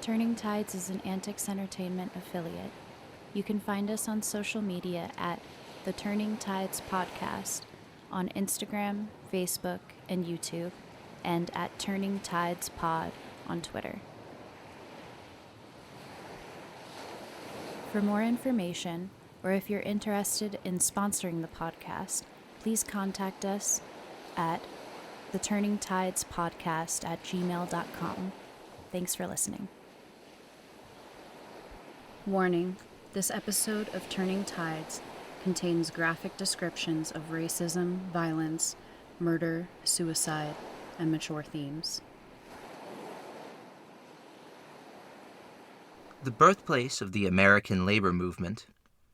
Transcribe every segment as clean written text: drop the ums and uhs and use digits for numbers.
Turning Tides is an AntiKs Entertainment affiliate. You can find us on social media at The Turning Tides Podcast on Instagram, Facebook, and YouTube, and at Turning Tides Pod on Twitter. For more information, or if you're interested in sponsoring the podcast, please contact us at theturningtidespodcast@gmail.com. Thanks for listening. Warning, this episode of Turning Tides contains graphic descriptions of racism, violence, murder, suicide, and mature themes. The birthplace of the American labor movement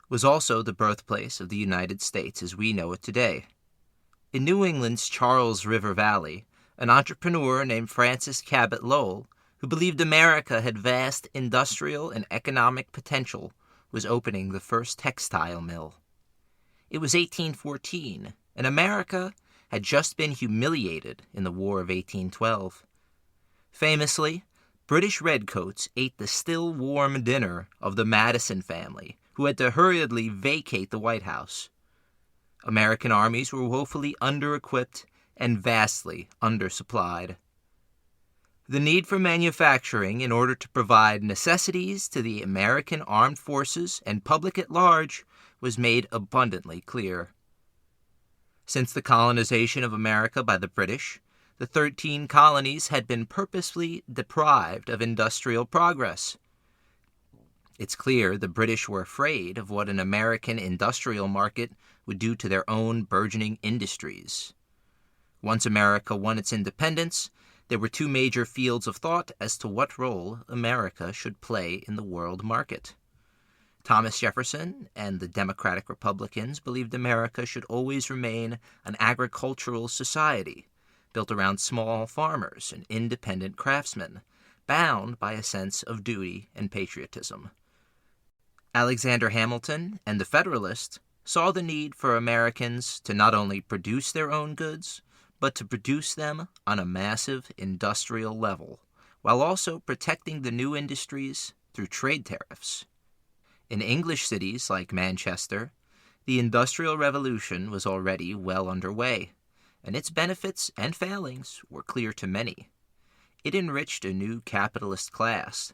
was also the birthplace of the United States as we know it today. In New England's Charles River Valley, an entrepreneur named Francis Cabot Lowell, who believed America had vast industrial and economic potential, was opening the first textile mill. It was 1814, and America had just been humiliated in the War of 1812. Famously, British redcoats ate the still warm dinner of the Madison family, who had to hurriedly vacate the White House. American armies were woefully under-equipped and vastly undersupplied. The need for manufacturing in order to provide necessities to the American armed forces and public at large was made abundantly clear. Since the colonization of America by the British, the 13 colonies had been purposely deprived of industrial progress. It's clear the British were afraid of what an American industrial market would do to their own burgeoning industries. Once America won its independence, there were two major fields of thought as to what role America should play in the world market. Thomas Jefferson and the Democratic Republicans believed America should always remain an agricultural society, built around small farmers and independent craftsmen, bound by a sense of duty and patriotism. Alexander Hamilton and the Federalists saw the need for Americans to not only produce their own goods, but to produce them on a massive industrial level, while also protecting the new industries through trade tariffs. In English cities like Manchester, the Industrial Revolution was already well underway, and its benefits and failings were clear to many. It enriched a new capitalist class,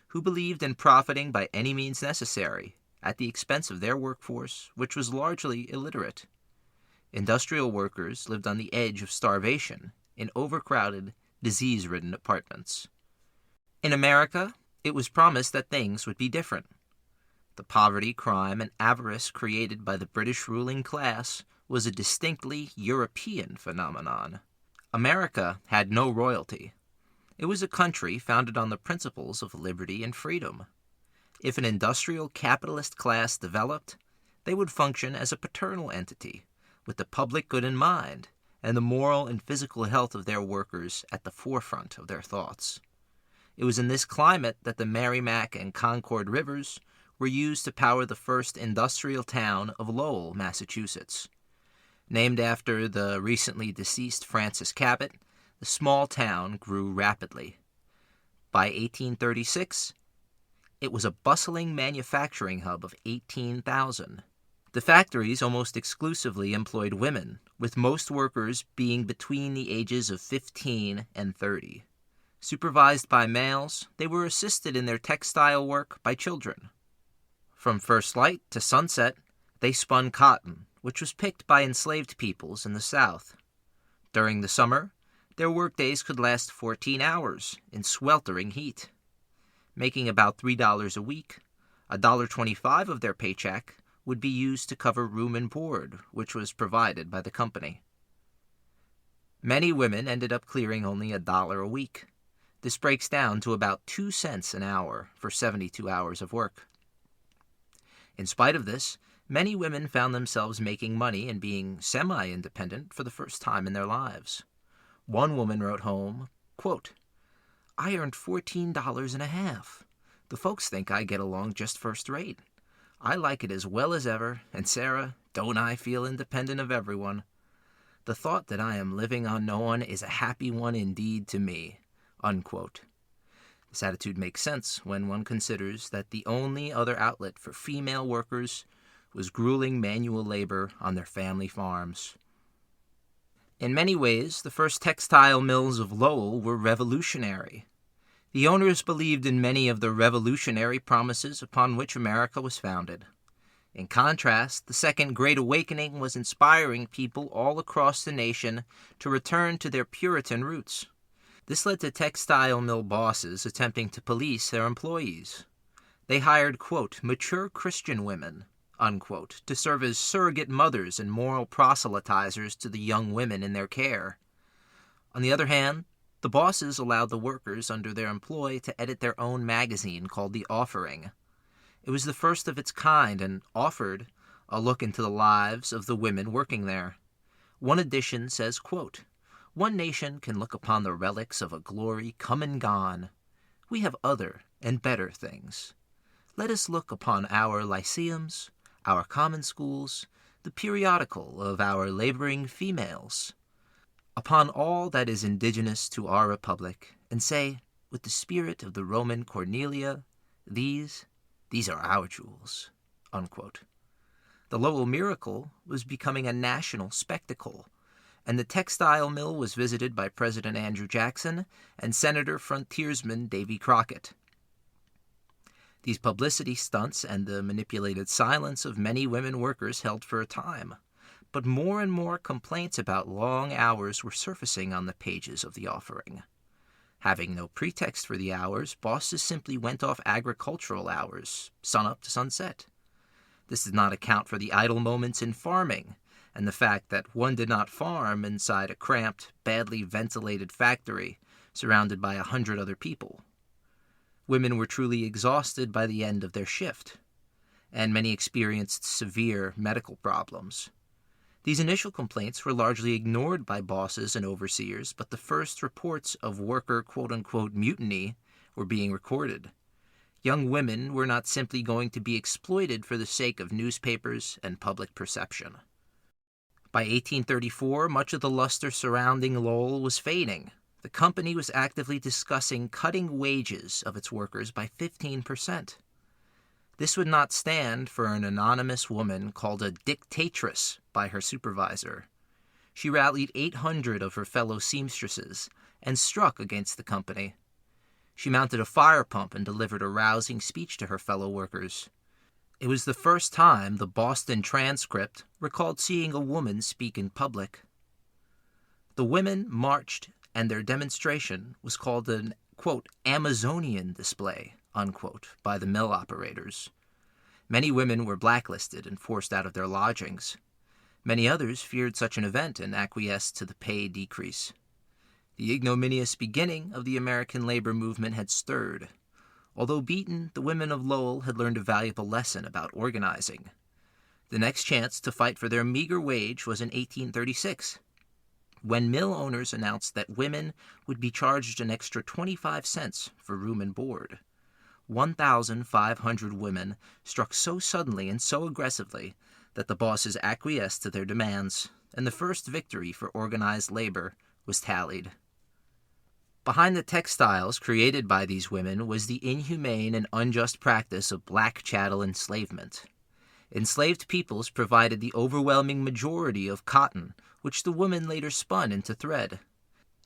who believed in profiting by any means necessary, at the expense of their workforce, which was largely illiterate. Industrial workers lived on the edge of starvation in overcrowded, disease-ridden apartments. In America, it was promised that things would be different. The poverty, crime, and avarice created by the British ruling class was a distinctly European phenomenon. America had no royalty. It was a country founded on the principles of liberty and freedom. If an industrial capitalist class developed, they would function as a paternal entity, with the public good in mind, and the moral and physical health of their workers at the forefront of their thoughts. It was in this climate that the Merrimack and Concord rivers were used to power the first industrial town of Lowell, Massachusetts. Named after the recently deceased Francis Cabot, the small town grew rapidly. By 1836, it was a bustling manufacturing hub of 18,000. The factories almost exclusively employed women, with most workers being between the ages of 15 and 30. Supervised by males, they were assisted in their textile work by children. From first light to sunset, they spun cotton, which was picked by enslaved peoples in the South. During the summer, their workdays could last 14 hours in sweltering heat. Making about $3 a week, $1.25 of their paycheck would be used to cover room and board, which was provided by the company. Many women ended up clearing only $1 a week. This breaks down to about 2 cents an hour for 72 hours of work. In spite of this, many women found themselves making money and being semi-independent for the first time in their lives. One woman wrote home, quote, "I earned $14.50. The folks think I get along just first rate. I like it as well as ever, and Sarah, don't I feel independent of everyone? The thought that I am living on no one is a happy one indeed to me." Unquote. This attitude makes sense when one considers that the only other outlet for female workers was grueling manual labor on their family farms. In many ways, the first textile mills of Lowell were revolutionary. The owners believed in many of the revolutionary promises upon which America was founded. In contrast, the Second Great Awakening was inspiring people all across the nation to return to their Puritan roots. This led to textile mill bosses attempting to police their employees. They hired, quote, mature Christian women, unquote, to serve as surrogate mothers and moral proselytizers to the young women in their care. On the other hand, the bosses allowed the workers under their employ to edit their own magazine called The Offering. It was the first of its kind and offered a look into the lives of the women working there. One edition says, quote, one nation can look upon the relics of a glory come and gone. We have other and better things. Let us look upon our lyceums, our common schools, the periodical of our laboring females, upon all that is indigenous to our republic, and say, with the spirit of the Roman Cornelia, these are our jewels, unquote. The Lowell Miracle was becoming a national spectacle, and the textile mill was visited by President Andrew Jackson and Senator frontiersman Davy Crockett. These publicity stunts and the manipulated silence of many women workers held for a time, but more and more complaints about long hours were surfacing on the pages of The Offering. Having no pretext for the hours, bosses simply went off agricultural hours, sunup to sunset. This did not account for the idle moments in farming, and the fact that one did not farm inside a cramped, badly ventilated factory surrounded by 100 other people. Women were truly exhausted by the end of their shift, and many experienced severe medical problems. These initial complaints were largely ignored by bosses and overseers, but the first reports of worker quote-unquote mutiny were being recorded. Young women were not simply going to be exploited for the sake of newspapers and public perception. By 1834, much of the luster surrounding Lowell was fading. The company was actively discussing cutting wages of its workers by 15%. This would not stand for an anonymous woman called a dictatress by her supervisor. She rallied 800 of her fellow seamstresses and struck against the company. She mounted a fire pump and delivered a rousing speech to her fellow workers. It was the first time the Boston Transcript recalled seeing a woman speak in public. The women marched, and their demonstration was called an, quote, Amazonian display, unquote, by the mill operators. Many women were blacklisted and forced out of their lodgings. Many others feared such an event and acquiesced to the pay decrease. The ignominious beginning of the American labor movement had stirred. Although beaten, the women of Lowell had learned a valuable lesson about organizing. The next chance to fight for their meager wage was in 1836, when mill owners announced that women would be charged an extra 25 cents for room and board. 1,500 women struck so suddenly and so aggressively that the bosses acquiesced to their demands, and the first victory for organized labor was tallied. Behind the textiles created by these women was the inhumane and unjust practice of black chattel enslavement. Enslaved peoples provided the overwhelming majority of cotton, which the women later spun into thread.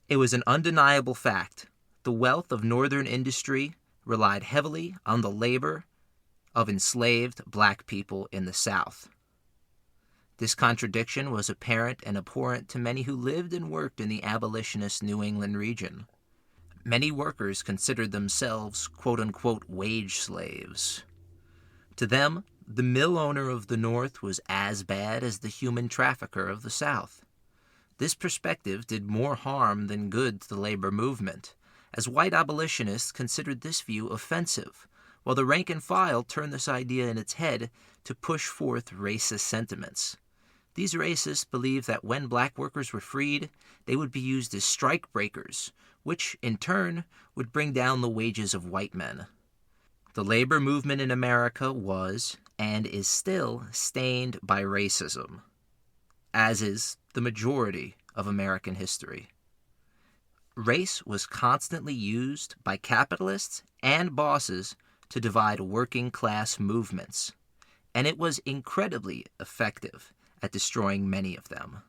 It was an undeniable fact. The wealth of northern industry relied heavily on the labor of enslaved black people in the South. This contradiction was apparent and abhorrent to many who lived and worked in the abolitionist New England region. Many workers considered themselves quote-unquote wage slaves. To them, the mill owner of the North was as bad as the human trafficker of the South. This perspective did more harm than good to the labor movement, as white abolitionists considered this view offensive, while the rank and file turned this idea in its head to push forth racist sentiments. These racists believed that when black workers were freed, they would be used as strike breakers, which, in turn, would bring down the wages of white men. The labor movement in America was, and is still, stained by racism, as is the majority of American history. Race was constantly used by capitalists and bosses to divide working-class movements, and it was incredibly effective at destroying many of them.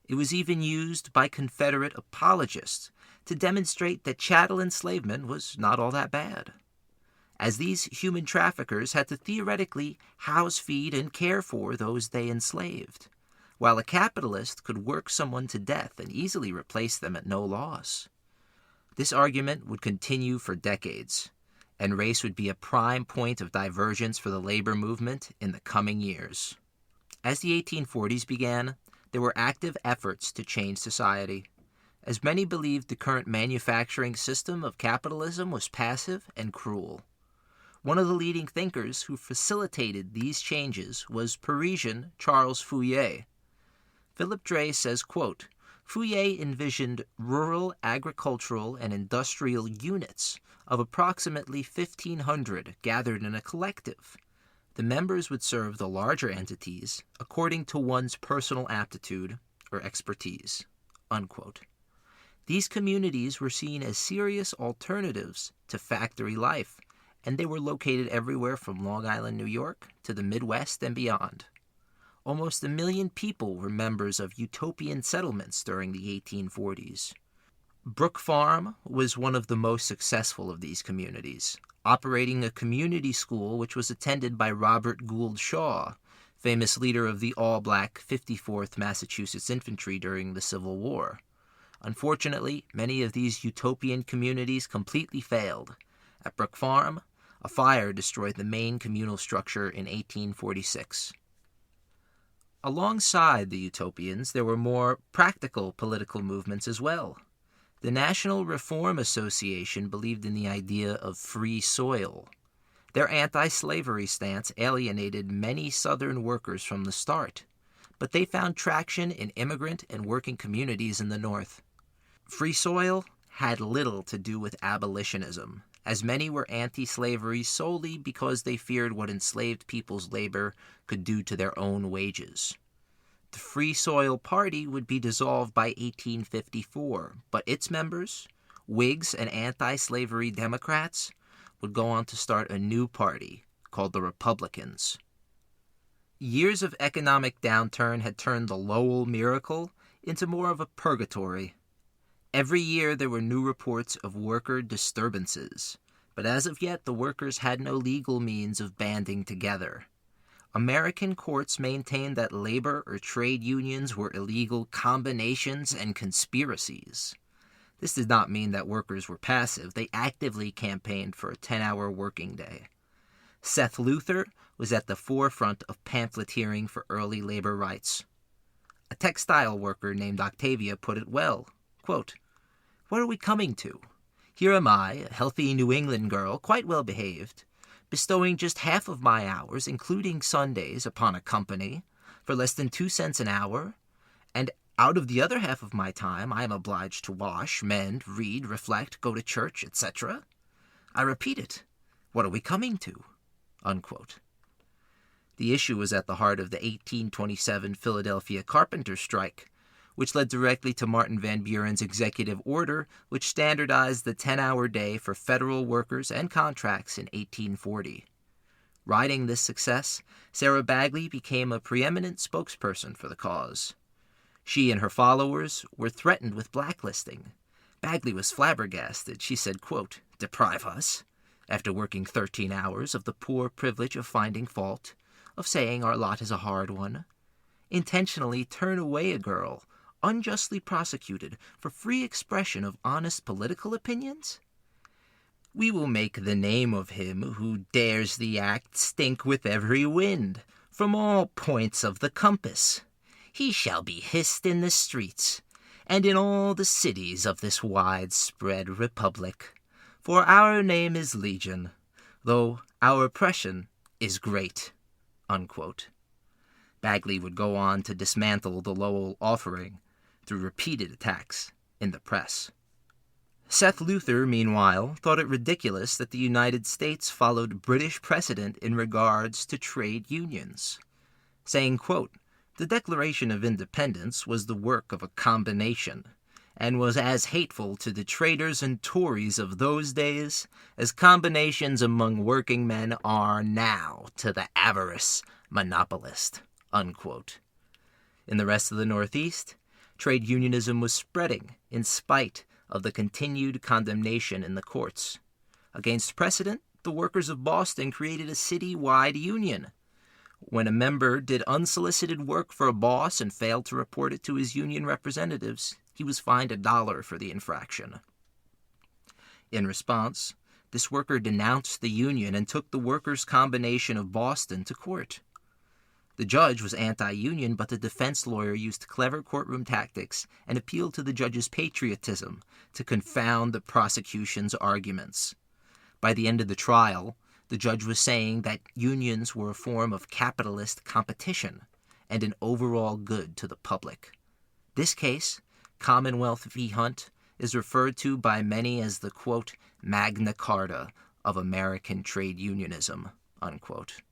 It was even used by Confederate apologists to demonstrate that chattel enslavement was not all that bad, as these human traffickers had to theoretically house, feed, and care for those they enslaved, while a capitalist could work someone to death and easily replace them at no loss. This argument would continue for decades, and race would be a prime point of divergence for the labor movement in the coming years. As the 1840s began, there were active efforts to change society, as many believed the current manufacturing system of capitalism was passive and cruel. One of the leading thinkers who facilitated these changes was Parisian Charles Fourier. Philip Dray says, quote, Fourier envisioned rural agricultural and industrial units of approximately 1,500 gathered in a collective. The members would serve the larger entities according to one's personal aptitude or expertise, unquote. These communities were seen as serious alternatives to factory life, and they were located everywhere from Long Island, New York, to the Midwest and beyond. Almost 1 million people were members of utopian settlements during the 1840s. Brook Farm was one of the most successful of these communities, operating a community school which was attended by Robert Gould Shaw, famous leader of the all-black 54th Massachusetts Infantry during the Civil War. Unfortunately, many of these utopian communities completely failed. At Brook Farm, a fire destroyed the main communal structure in 1846. Alongside the utopians, there were more practical political movements as well. The National Reform Association believed in the idea of free soil. Their anti-slavery stance alienated many Southern workers from the start, but they found traction in immigrant and working communities in the North. Free soil had little to do with abolitionism, as many were anti-slavery solely because they feared what enslaved people's labor could do to their own wages. The Free Soil Party would be dissolved by 1854, but its members, Whigs and anti-slavery Democrats, would go on to start a new party called the Republicans. Years of economic downturn had turned the Lowell Miracle into more of a purgatory. Every year there were new reports of worker disturbances, but as of yet the workers had no legal means of banding together. American courts maintained that labor or trade unions were illegal combinations and conspiracies. This did not mean that workers were passive. They actively campaigned for a 10-hour working day. Seth Luther was at the forefront of pamphleteering for early labor rights. A textile worker named Octavia put it well, quote, "What are we coming to? Here am I, a healthy New England girl, quite well behaved, bestowing just half of my hours, including Sundays, upon a company, for less than 2 cents an hour, and out of the other half of my time I am obliged to wash, mend, read, reflect, go to church, etc. I repeat it, what are we coming to?" Unquote. The issue was at the heart of the 1827 Philadelphia carpenter strike, which led directly to Martin Van Buren's executive order, which standardized the 10-hour day for federal workers and contracts in 1840. Riding this success, Sarah Bagley became a preeminent spokesperson for the cause. She and her followers were threatened with blacklisting. Bagley was flabbergasted. She said, quote, "Deprive us, after working 13 hours, of the poor privilege of finding fault, of saying our lot is a hard one. Intentionally turn away a girl unjustly prosecuted for free expression of honest political opinions? We will make the name of him who dares the act stink with every wind, from all points of the compass. He shall be hissed in the streets, and in all the cities of this wide-spread republic. For our name is Legion, though our oppression is great." Unquote. Bagley would go on to dismantle the Lowell Offering through repeated attacks in the press. Seth Luther, meanwhile, thought it ridiculous that the United States followed British precedent in regards to trade unions, saying, quote, "The Declaration of Independence was the work of a combination, and was as hateful to the traitors and Tories of those days as combinations among working men are now to the avarice monopolist." Unquote. In the rest of the Northeast, trade unionism was spreading in spite of the continued condemnation in the courts. Against precedent, the workers of Boston created a city-wide union. When a member did unsolicited work for a boss and failed to report it to his union representatives, he was fined $1 for the infraction. In response, this worker denounced the union and took the Workers' Combination of Boston to court. The judge was anti-union, but the defense lawyer used clever courtroom tactics and appealed to the judge's patriotism to confound the prosecution's arguments. By the end of the trial, the judge was saying that unions were a form of capitalist competition and an overall good to the public. This case, Commonwealth v. Hunt, is referred to by many as the, quote, Magna Carta of American trade unionism, unquote.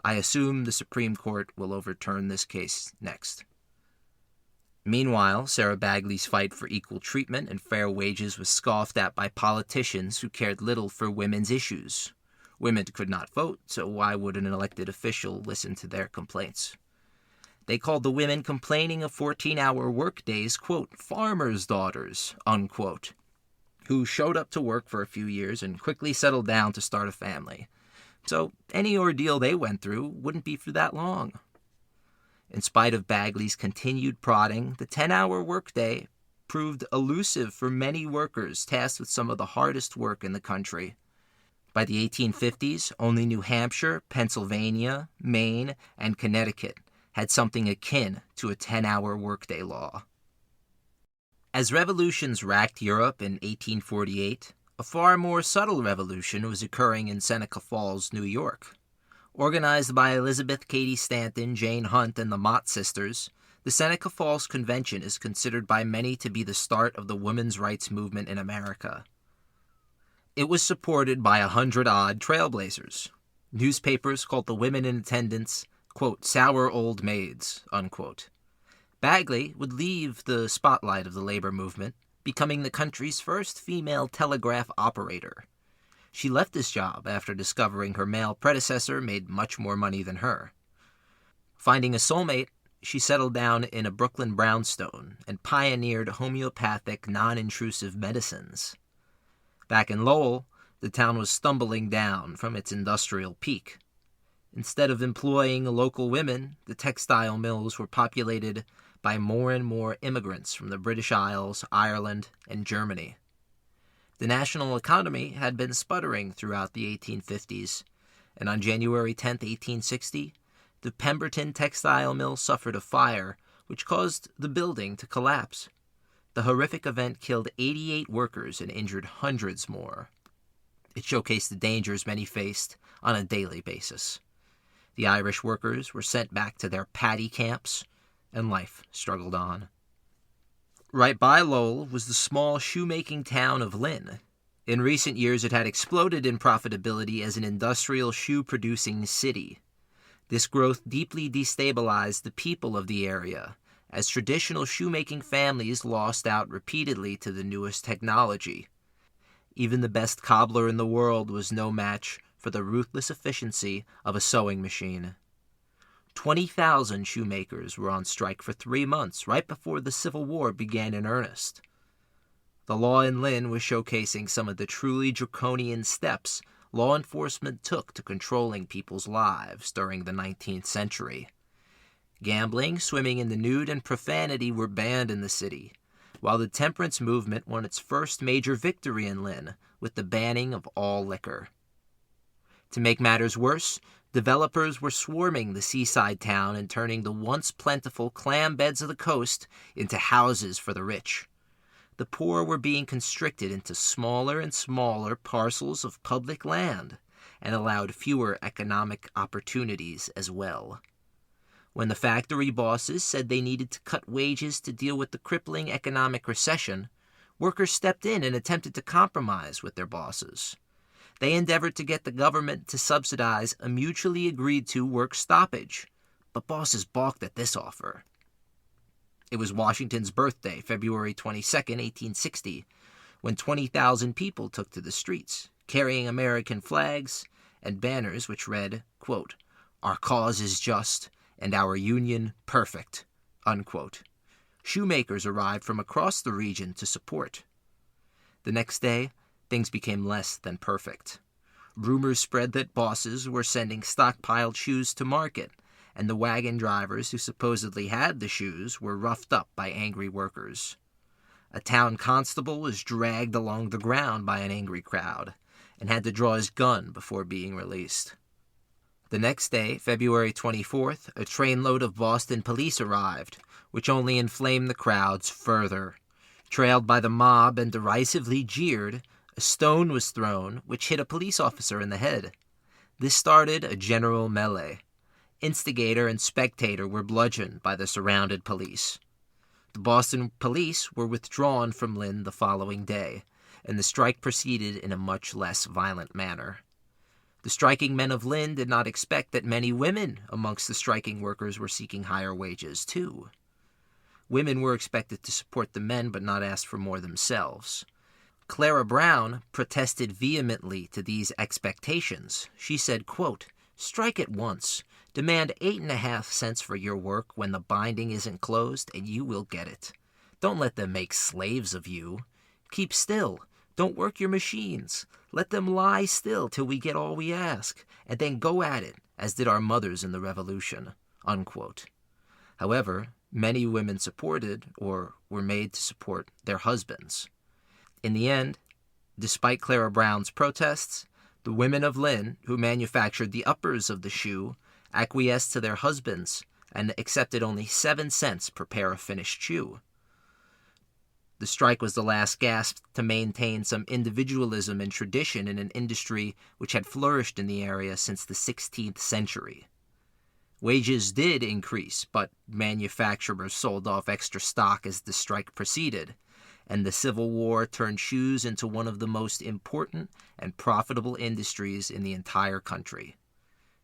I assume the Supreme Court will overturn this case next. Meanwhile, Sarah Bagley's fight for equal treatment and fair wages was scoffed at by politicians who cared little for women's issues. Women could not vote, so why would an elected official listen to their complaints? They called the women complaining of 14-hour workdays, quote, farmers' daughters, unquote, who showed up to work for a few years and quickly settled down to start a family. So any ordeal they went through wouldn't be for that long. In spite of Bagley's continued prodding, the 10-hour workday proved elusive for many workers tasked with some of the hardest work in the country. By the 1850s, only New Hampshire, Pennsylvania, Maine, and Connecticut had something akin to a 10-hour workday law. As revolutions racked Europe in 1848, a far more subtle revolution was occurring in Seneca Falls, New York. Organized by Elizabeth Cady Stanton, Jane Hunt, and the Mott sisters, the Seneca Falls Convention is considered by many to be the start of the women's rights movement in America. It was supported by 100-odd trailblazers. Newspapers called the women in attendance, quote, sour old maids, unquote. Bagley would leave the spotlight of the labor movement, becoming the country's first female telegraph operator. She left this job after discovering her male predecessor made much more money than her. Finding a soulmate, she settled down in a Brooklyn brownstone and pioneered homeopathic, non-intrusive medicines. Back in Lowell, the town was stumbling down from its industrial peak. Instead of employing local women, the textile mills were populated by more and more immigrants from the British Isles, Ireland, and Germany. The national economy had been sputtering throughout the 1850s, and on January 10, 1860, the Pemberton textile mill suffered a fire which caused the building to collapse. The horrific event killed 88 workers and injured hundreds more. It showcased the dangers many faced on a daily basis. The Irish workers were sent back to their paddy camps, and life struggled on. Right by Lowell was the small shoemaking town of Lynn. In recent years, it had exploded in profitability as an industrial shoe-producing city. This growth deeply destabilized the people of the area, as traditional shoemaking families lost out repeatedly to the newest technology. Even the best cobbler in the world was no match for the ruthless efficiency of a sewing machine. 20,000 shoemakers were on strike for 3 months right before the Civil War began in earnest. The law in Lynn was showcasing some of the truly draconian steps law enforcement took to controlling people's lives during the 19th century. Gambling, swimming in the nude, and profanity were banned in the city, while the temperance movement won its first major victory in Lynn with the banning of all liquor. To make matters worse, developers were swarming the seaside town and turning the once plentiful clam beds of the coast into houses for the rich. The poor were being constricted into smaller and smaller parcels of public land and allowed fewer economic opportunities as well. When the factory bosses said they needed to cut wages to deal with the crippling economic recession, workers stepped in and attempted to compromise with their bosses. They endeavored to get the government to subsidize a mutually agreed-to work stoppage, but bosses balked at this offer. It was Washington's birthday, February 22nd, 1860, when 20,000 people took to the streets, carrying American flags and banners which read, quote, "Our cause is just and our union perfect," unquote. Shoemakers arrived from across the region to support. The next day, things became less than perfect. Rumors spread that bosses were sending stockpiled shoes to market, and the wagon drivers who supposedly had the shoes were roughed up by angry workers. A town constable was dragged along the ground by an angry crowd and had to draw his gun before being released. The next day, February 24th, a trainload of Boston police arrived, which only inflamed the crowds further. Trailed by the mob and derisively jeered, a stone was thrown, which hit a police officer in the head. This started a general melee. Instigator and spectator were bludgeoned by the surrounded police. The Boston police were withdrawn from Lynn the following day, and the strike proceeded in a much less violent manner. The striking men of Lynn did not expect that many women amongst the striking workers were seeking higher wages, too. Women were expected to support the men but not ask for more themselves. Clara Brown protested vehemently to these expectations. She said, quote, "Strike at once. Demand 8.5 cents for your work when the binding isn't closed, and you will get it. Don't let them make slaves of you. Keep still. Don't work your machines. Let them lie still till we get all we ask, and then go at it, as did our mothers in the Revolution," unquote. However, many women supported, or were made to support, their husbands. In the end, despite Clara Brown's protests, the women of Lynn, who manufactured the uppers of the shoe, acquiesced to their husbands and accepted only 7 cents per pair of finished shoe. The strike was the last gasp to maintain some individualism and tradition in an industry which had flourished in the area since the 16th century. Wages did increase, but manufacturers sold off extra stock as the strike proceeded, and the Civil War turned shoes into one of the most important and profitable industries in the entire country.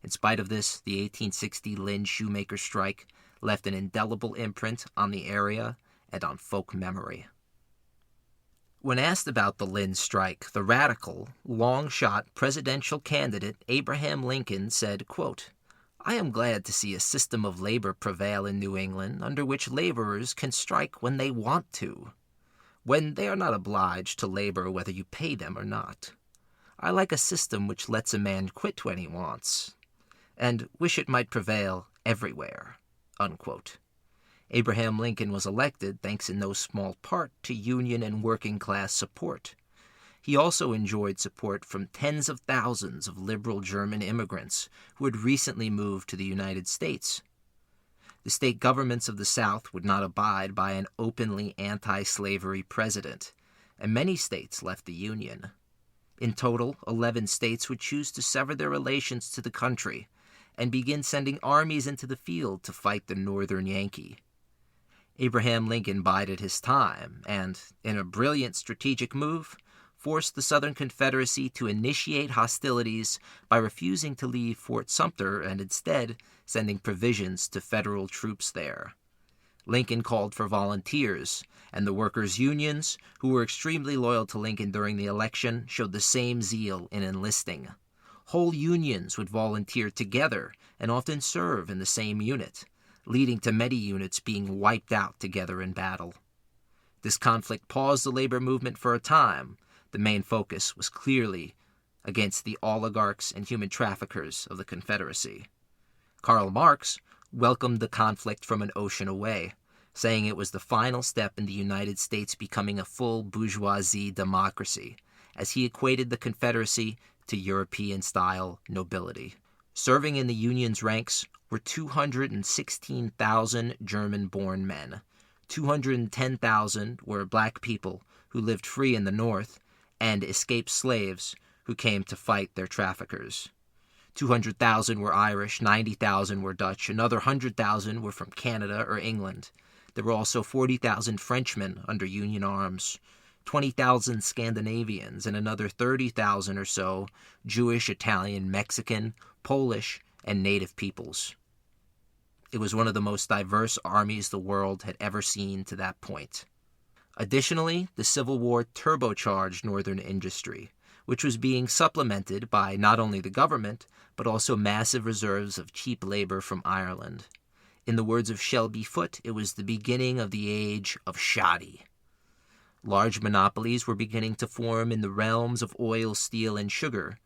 In spite of this, the 1860 Lynn shoemaker strike left an indelible imprint on the area and on folk memory. When asked about the Lynn strike, the radical, long-shot presidential candidate Abraham Lincoln said, quote, "I am glad to see a system of labor prevail in New England under which laborers can strike when they want to, when they are not obliged to labor whether you pay them or not. I like a system which lets a man quit when he wants, and wish it might prevail everywhere," unquote. Abraham Lincoln was elected thanks in no small part to union and working-class support. He also enjoyed support from tens of thousands of liberal German immigrants who had recently moved to the United States. The state governments of the South would not abide by an openly anti-slavery president, and many states left the Union. In total, 11 states would choose to sever their relations to the country and begin sending armies into the field to fight the Northern Yankee. Abraham Lincoln bided his time and, in a brilliant strategic move, forced the Southern Confederacy to initiate hostilities by refusing to leave Fort Sumter and instead sending provisions to federal troops there. Lincoln called for volunteers, and the workers' unions, who were extremely loyal to Lincoln during the election, showed the same zeal in enlisting. Whole unions would volunteer together and often serve in the same unit, leading to many units being wiped out together in battle. This conflict paused the labor movement for a time. The main focus was clearly against the oligarchs and human traffickers of the Confederacy. Karl Marx welcomed the conflict from an ocean away, saying it was the final step in the United States becoming a full bourgeoisie democracy, as he equated the Confederacy to European-style nobility. Serving in the Union's ranks were 216,000 German-born men. 210,000 were black people who lived free in the North, and escaped slaves who came to fight their traffickers. 200,000 were Irish, 90,000 were Dutch, another 100,000 were from Canada or England. There were also 40,000 Frenchmen under Union arms, 20,000 Scandinavians, and another 30,000 or so Jewish, Italian, Mexican, Polish, and native peoples. It was one of the most diverse armies the world had ever seen to that point. Additionally, the Civil War turbocharged Northern industry, which was being supplemented by not only the government, but also massive reserves of cheap labor from Ireland. In the words of Shelby Foote, it was the beginning of the age of shoddy. Large monopolies were beginning to form in the realms of oil, steel, and sugar.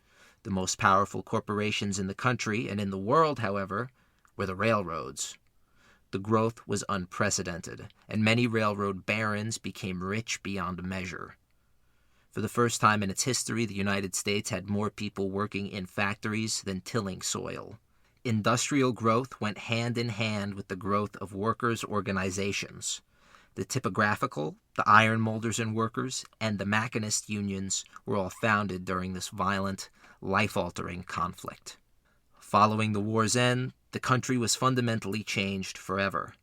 The most powerful corporations in the country and in the world, however, were the railroads. The growth was unprecedented, and many railroad barons became rich beyond measure. For the first time in its history, the United States had more people working in factories than tilling soil. Industrial growth went hand in hand with the growth of workers' organizations. The typographical, the iron molders and workers, and the machinist unions were all founded during this violent, life-altering conflict. Following the war's end, the country was fundamentally changed forever.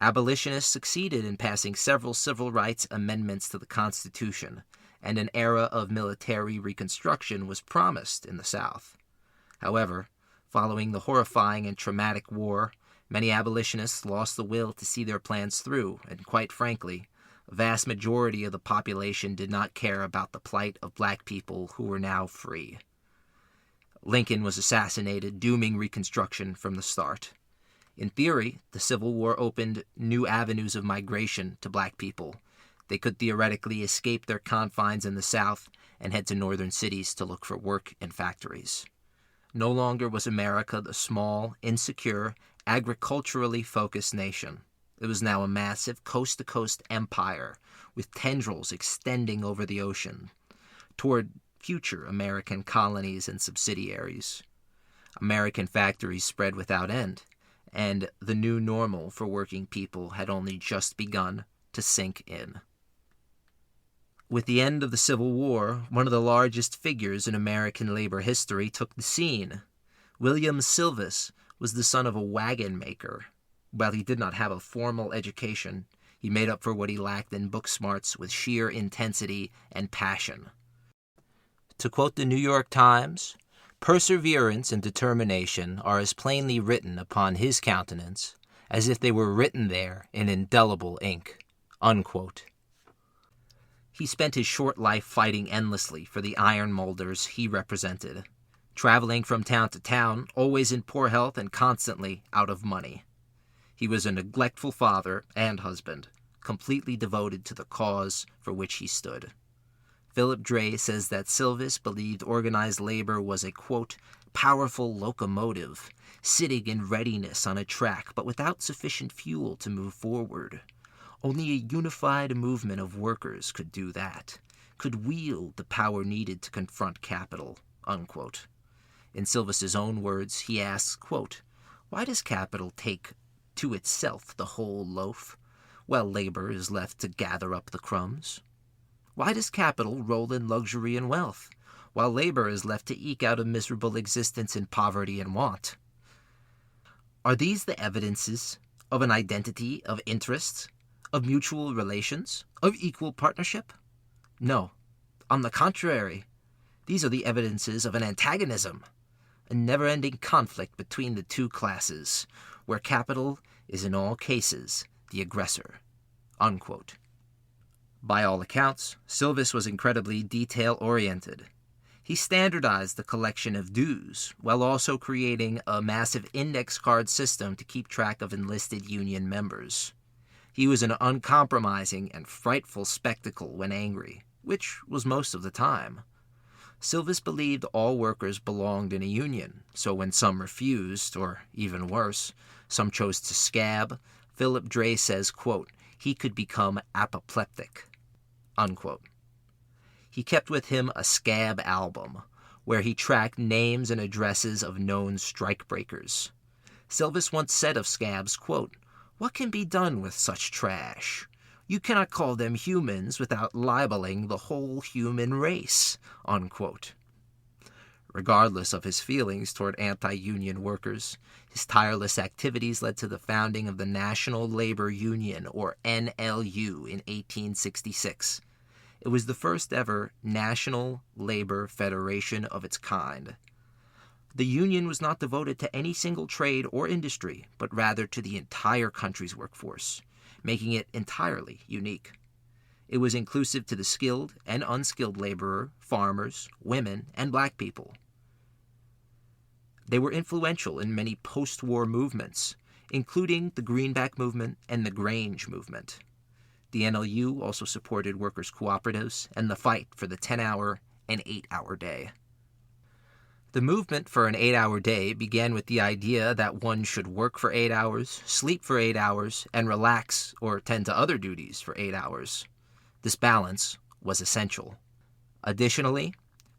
Abolitionists succeeded in passing several civil rights amendments to the Constitution, and an era of military reconstruction was promised in the South. However, following the horrifying and traumatic war, many abolitionists lost the will to see their plans through, and quite frankly, a vast majority of the population did not care about the plight of black people who were now free. Lincoln was assassinated, dooming Reconstruction from the start. In theory, the Civil War opened new avenues of migration to black people. They could theoretically escape their confines in the South and head to northern cities to look for work in factories. No longer was America the small, insecure, agriculturally focused nation. It was now a massive coast-to-coast empire with tendrils extending over the ocean toward future American colonies and subsidiaries. American factories spread without end, and the new normal for working people had only just begun to sink in. With the end of the Civil War, one of the largest figures in American labor history took the scene. William Silvis was the son of a wagon maker. While he did not have a formal education, he made up for what he lacked in book smarts with sheer intensity and passion. To quote the New York Times, "Perseverance and determination are as plainly written upon his countenance as if they were written there in indelible ink." Unquote. He spent his short life fighting endlessly for the iron molders he represented, traveling from town to town, always in poor health and constantly out of money. He was a neglectful father and husband, completely devoted to the cause for which he stood. Philip Dray says that Silvis believed organized labor was a, quote, powerful locomotive, sitting in readiness on a track but without sufficient fuel to move forward. Only a unified movement of workers could do that, could wield the power needed to confront capital, unquote. In Silvis's own words, he asks, quote, why does capital take to itself the whole loaf, while labor is left to gather up the crumbs? Why does capital roll in luxury and wealth, while labor is left to eke out a miserable existence in poverty and want? Are these the evidences of an identity of interests, of mutual relations, of equal partnership? No. On the contrary, these are the evidences of an antagonism, a never-ending conflict between the two classes, where capital is in all cases the aggressor. Unquote. By all accounts, Silvis was incredibly detail-oriented. He standardized the collection of dues, while also creating a massive index card system to keep track of enlisted Union members. He was an uncompromising and frightful spectacle when angry, which was most of the time. Silvis believed all workers belonged in a union, so when some refused, or even worse, some chose to scab, Philip Dray says, quote, he could become apoplectic, unquote. He kept with him a scab album, where he tracked names and addresses of known strikebreakers. Silvis once said of scabs, quote, what can be done with such trash? You cannot call them humans without libeling the whole human race, unquote. Regardless of his feelings toward anti-union workers, his tireless activities led to the founding of the National Labor Union, or NLU, in 1866. It was the first ever National Labor Federation of its kind. The Union was not devoted to any single trade or industry, but rather to the entire country's workforce, making it entirely unique. It was inclusive to the skilled and unskilled laborer, farmers, women, and black people. They were influential in many post-war movements, including the Greenback movement and the Grange movement. The NLU also supported workers' cooperatives and the fight for the 10-hour and 8-hour day. The movement for an 8-hour day began with the idea that one should work for 8 hours, sleep for 8 hours, and relax or tend to other duties for 8 hours. This balance was essential. Additionally,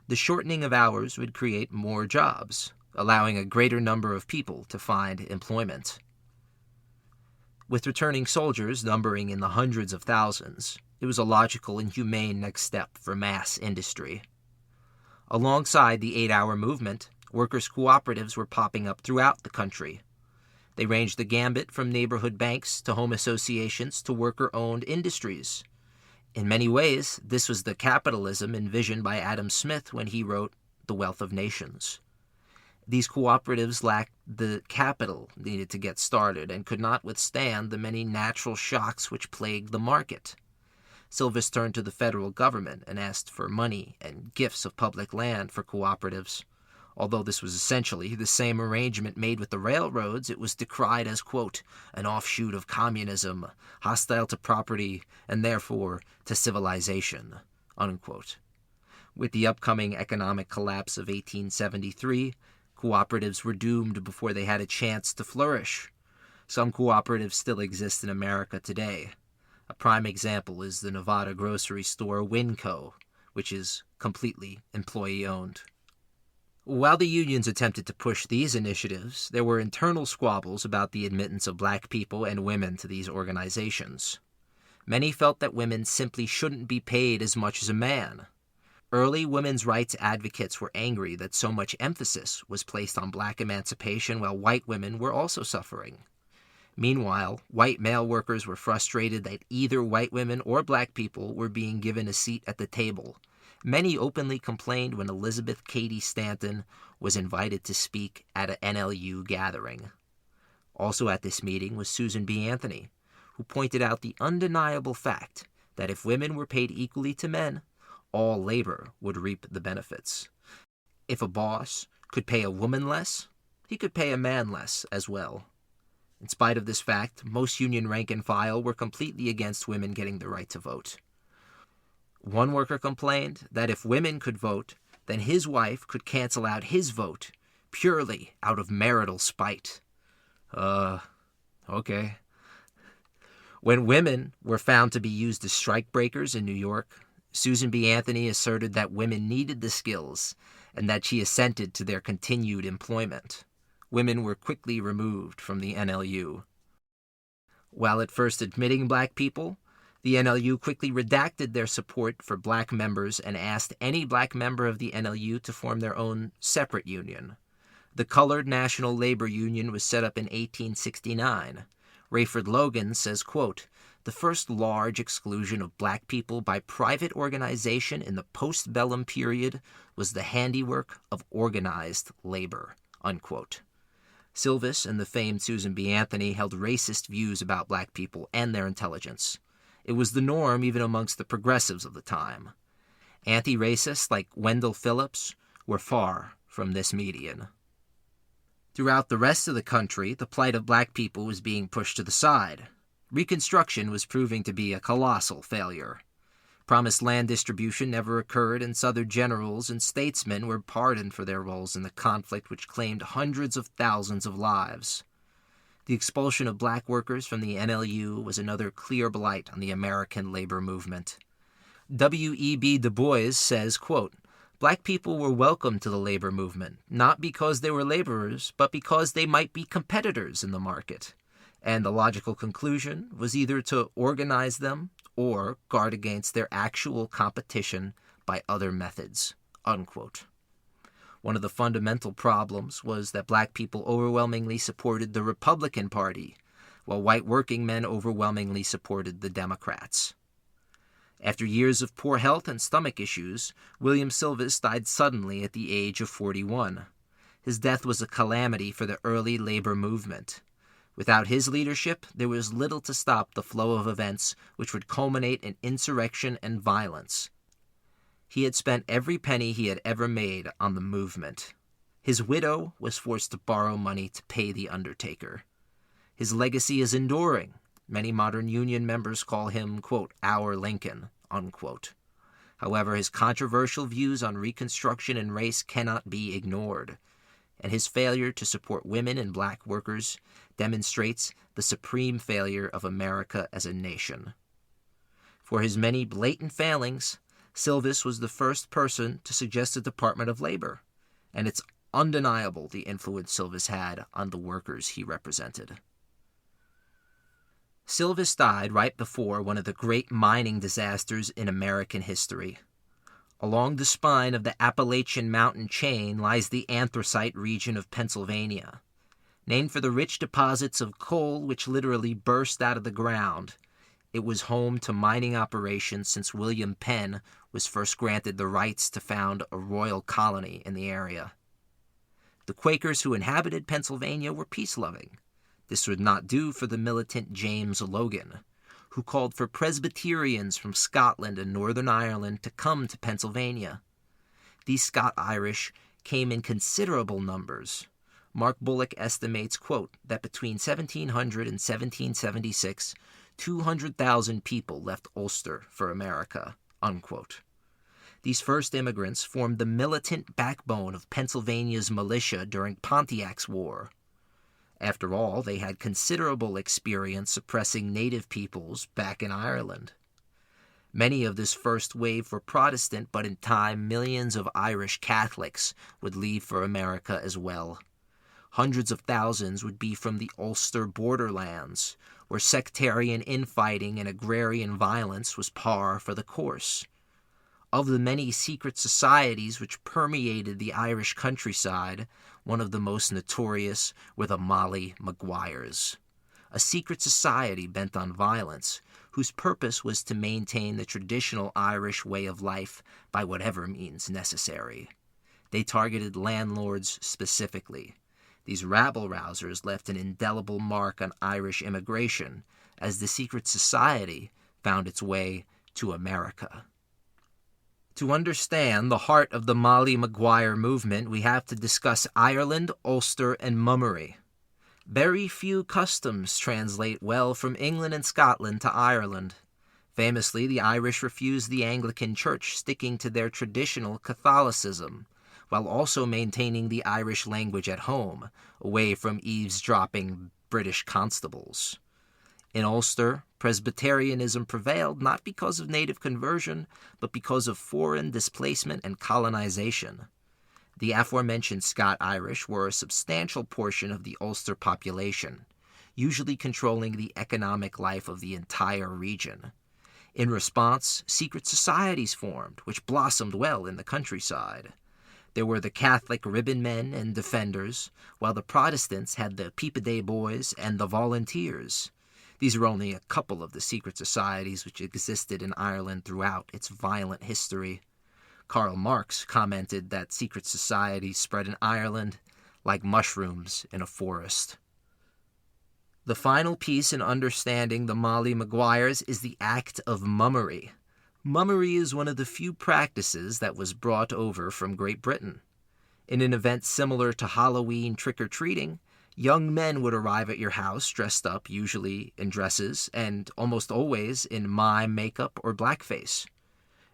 the shortening of hours would create more jobs, allowing a greater number of people to find employment. With returning soldiers numbering in the hundreds of thousands, it was a logical and humane next step for mass industry. Alongside the 8-hour movement, workers' cooperatives were popping up throughout the country. They ranged the gambit from neighborhood banks to home associations to worker-owned industries. In many ways, this was the capitalism envisioned by Adam Smith when he wrote The Wealth of Nations. These cooperatives lacked the capital needed to get started and could not withstand the many natural shocks which plagued the market. Silvis turned to the federal government and asked for money and gifts of public land for cooperatives. Although this was essentially the same arrangement made with the railroads, it was decried as, quote, an offshoot of communism, hostile to property, and therefore to civilization, unquote. With the upcoming economic collapse of 1873, cooperatives were doomed before they had a chance to flourish. Some cooperatives still exist in America today. A prime example is the Nevada grocery store Winco, which is completely employee-owned. While the unions attempted to push these initiatives, there were internal squabbles about the admittance of black people and women to these organizations. Many felt that women simply shouldn't be paid as much as a man. Early women's rights advocates were angry that so much emphasis was placed on black emancipation while white women were also suffering. Meanwhile, white male workers were frustrated that either white women or black people were being given a seat at the table. Many openly complained when Elizabeth Cady Stanton was invited to speak at an NLU gathering. Also at this meeting was Susan B. Anthony, who pointed out the undeniable fact that if women were paid equally to men, all labor would reap the benefits. If a boss could pay a woman less, he could pay a man less as well. In spite of this fact, most union rank and file were completely against women getting the right to vote. One worker complained that if women could vote, then his wife could cancel out his vote, purely out of marital spite. Okay. When women were found to be used as strikebreakers in New York, Susan B. Anthony asserted that women needed the skills and that she assented to their continued employment. Women were quickly removed from the NLU. While at first admitting black people, the NLU quickly redacted their support for black members and asked any black member of the NLU to form their own separate union. The Colored National Labor Union was set up in 1869. Rayford Logan says, quote, the first large exclusion of black people by private organization in the postbellum period was the handiwork of organized labor, unquote. Silvis and the famed Susan B. Anthony held racist views about black people and their intelligence. It was the norm even amongst the progressives of the time. Anti-racists like Wendell Phillips were far from this median. Throughout the rest of the country, the plight of black people was being pushed to the side. Reconstruction was proving to be a colossal failure. Promised land distribution never occurred, and Southern generals and statesmen were pardoned for their roles in the conflict which claimed hundreds of thousands of lives. The expulsion of black workers from the NLU was another clear blight on the American labor movement. W.E.B. Du Bois says, quote, black people were welcome to the labor movement, not because they were laborers, but because they might be competitors in the market. And the logical conclusion was either to organize them or guard against their actual competition by other methods, unquote. One of the fundamental problems was that black people overwhelmingly supported the Republican Party, while white working men overwhelmingly supported the Democrats. After years of poor health and stomach issues, William Silvis died suddenly at the age of 41. His death was a calamity for the early labor movement. Without his leadership, there was little to stop the flow of events which would culminate in insurrection and violence. He had spent every penny he had ever made on the movement. His widow was forced to borrow money to pay the undertaker. His legacy is enduring. Many modern Union members call him, quote, our Lincoln, unquote. However, his controversial views on Reconstruction and race cannot be ignored, and his failure to support women and black workers demonstrates the supreme failure of America as a nation. For his many blatant failings, Silvis was the first person to suggest a Department of Labor, and it's undeniable the influence Silvis had on the workers he represented. Silvis died right before one of the great mining disasters in American history. Along the spine of the Appalachian mountain chain lies the anthracite region of Pennsylvania. Named for the rich deposits of coal which literally burst out of the ground, it was home to mining operations since William Penn was first granted the rights to found a royal colony in the area. The Quakers who inhabited Pennsylvania were peace-loving. This would not do for the militant James Logan, who called for Presbyterians from Scotland and Northern Ireland to come to Pennsylvania. These Scot-Irish came in considerable numbers. Mark Bulik estimates, quote, that between 1700 and 1776, 200,000 people left Ulster for America, unquote. These first immigrants formed the militant backbone of Pennsylvania's militia during Pontiac's War. After all, they had considerable experience suppressing native peoples back in Ireland. Many of this first wave were Protestant, but in time millions of Irish Catholics would leave for America as well. Hundreds of thousands would be from the Ulster borderlands, where sectarian infighting and agrarian violence was par for the course. Of the many secret societies which permeated the Irish countryside, one of the most notorious were the Maguires, a secret society bent on violence, whose purpose was to maintain the traditional Irish way of life by whatever means necessary. They targeted landlords specifically. These rabble-rousers left an indelible mark on Irish immigration as the secret society found its way to America. To understand the heart of the Maguire movement, we have to discuss Ireland, Ulster, and mummery. Very few customs translate well from England and Scotland to Ireland. Famously, the Irish refused the Anglican Church, sticking to their traditional Catholicism, while also maintaining the Irish language at home, away from eavesdropping British constables. In Ulster, Presbyterianism prevailed not because of native conversion, but because of foreign displacement and colonization. The aforementioned Scot-Irish were a substantial portion of the Ulster population, usually controlling the economic life of the entire region. In response, secret societies formed, which blossomed well in the countryside. There were the Catholic ribbon men and defenders, while the Protestants had the Peep-a-Day boys and the volunteers. These are only a couple of the secret societies which existed in Ireland throughout its violent history. Karl Marx commented that secret societies spread in Ireland like mushrooms in a forest. The final piece in understanding the Maguires is the act of mummery. Mummery is one of the few practices that was brought over from Great Britain. In an event similar to Halloween trick-or-treating, young men would arrive at your house dressed up, usually in dresses, and almost always in mime makeup or blackface.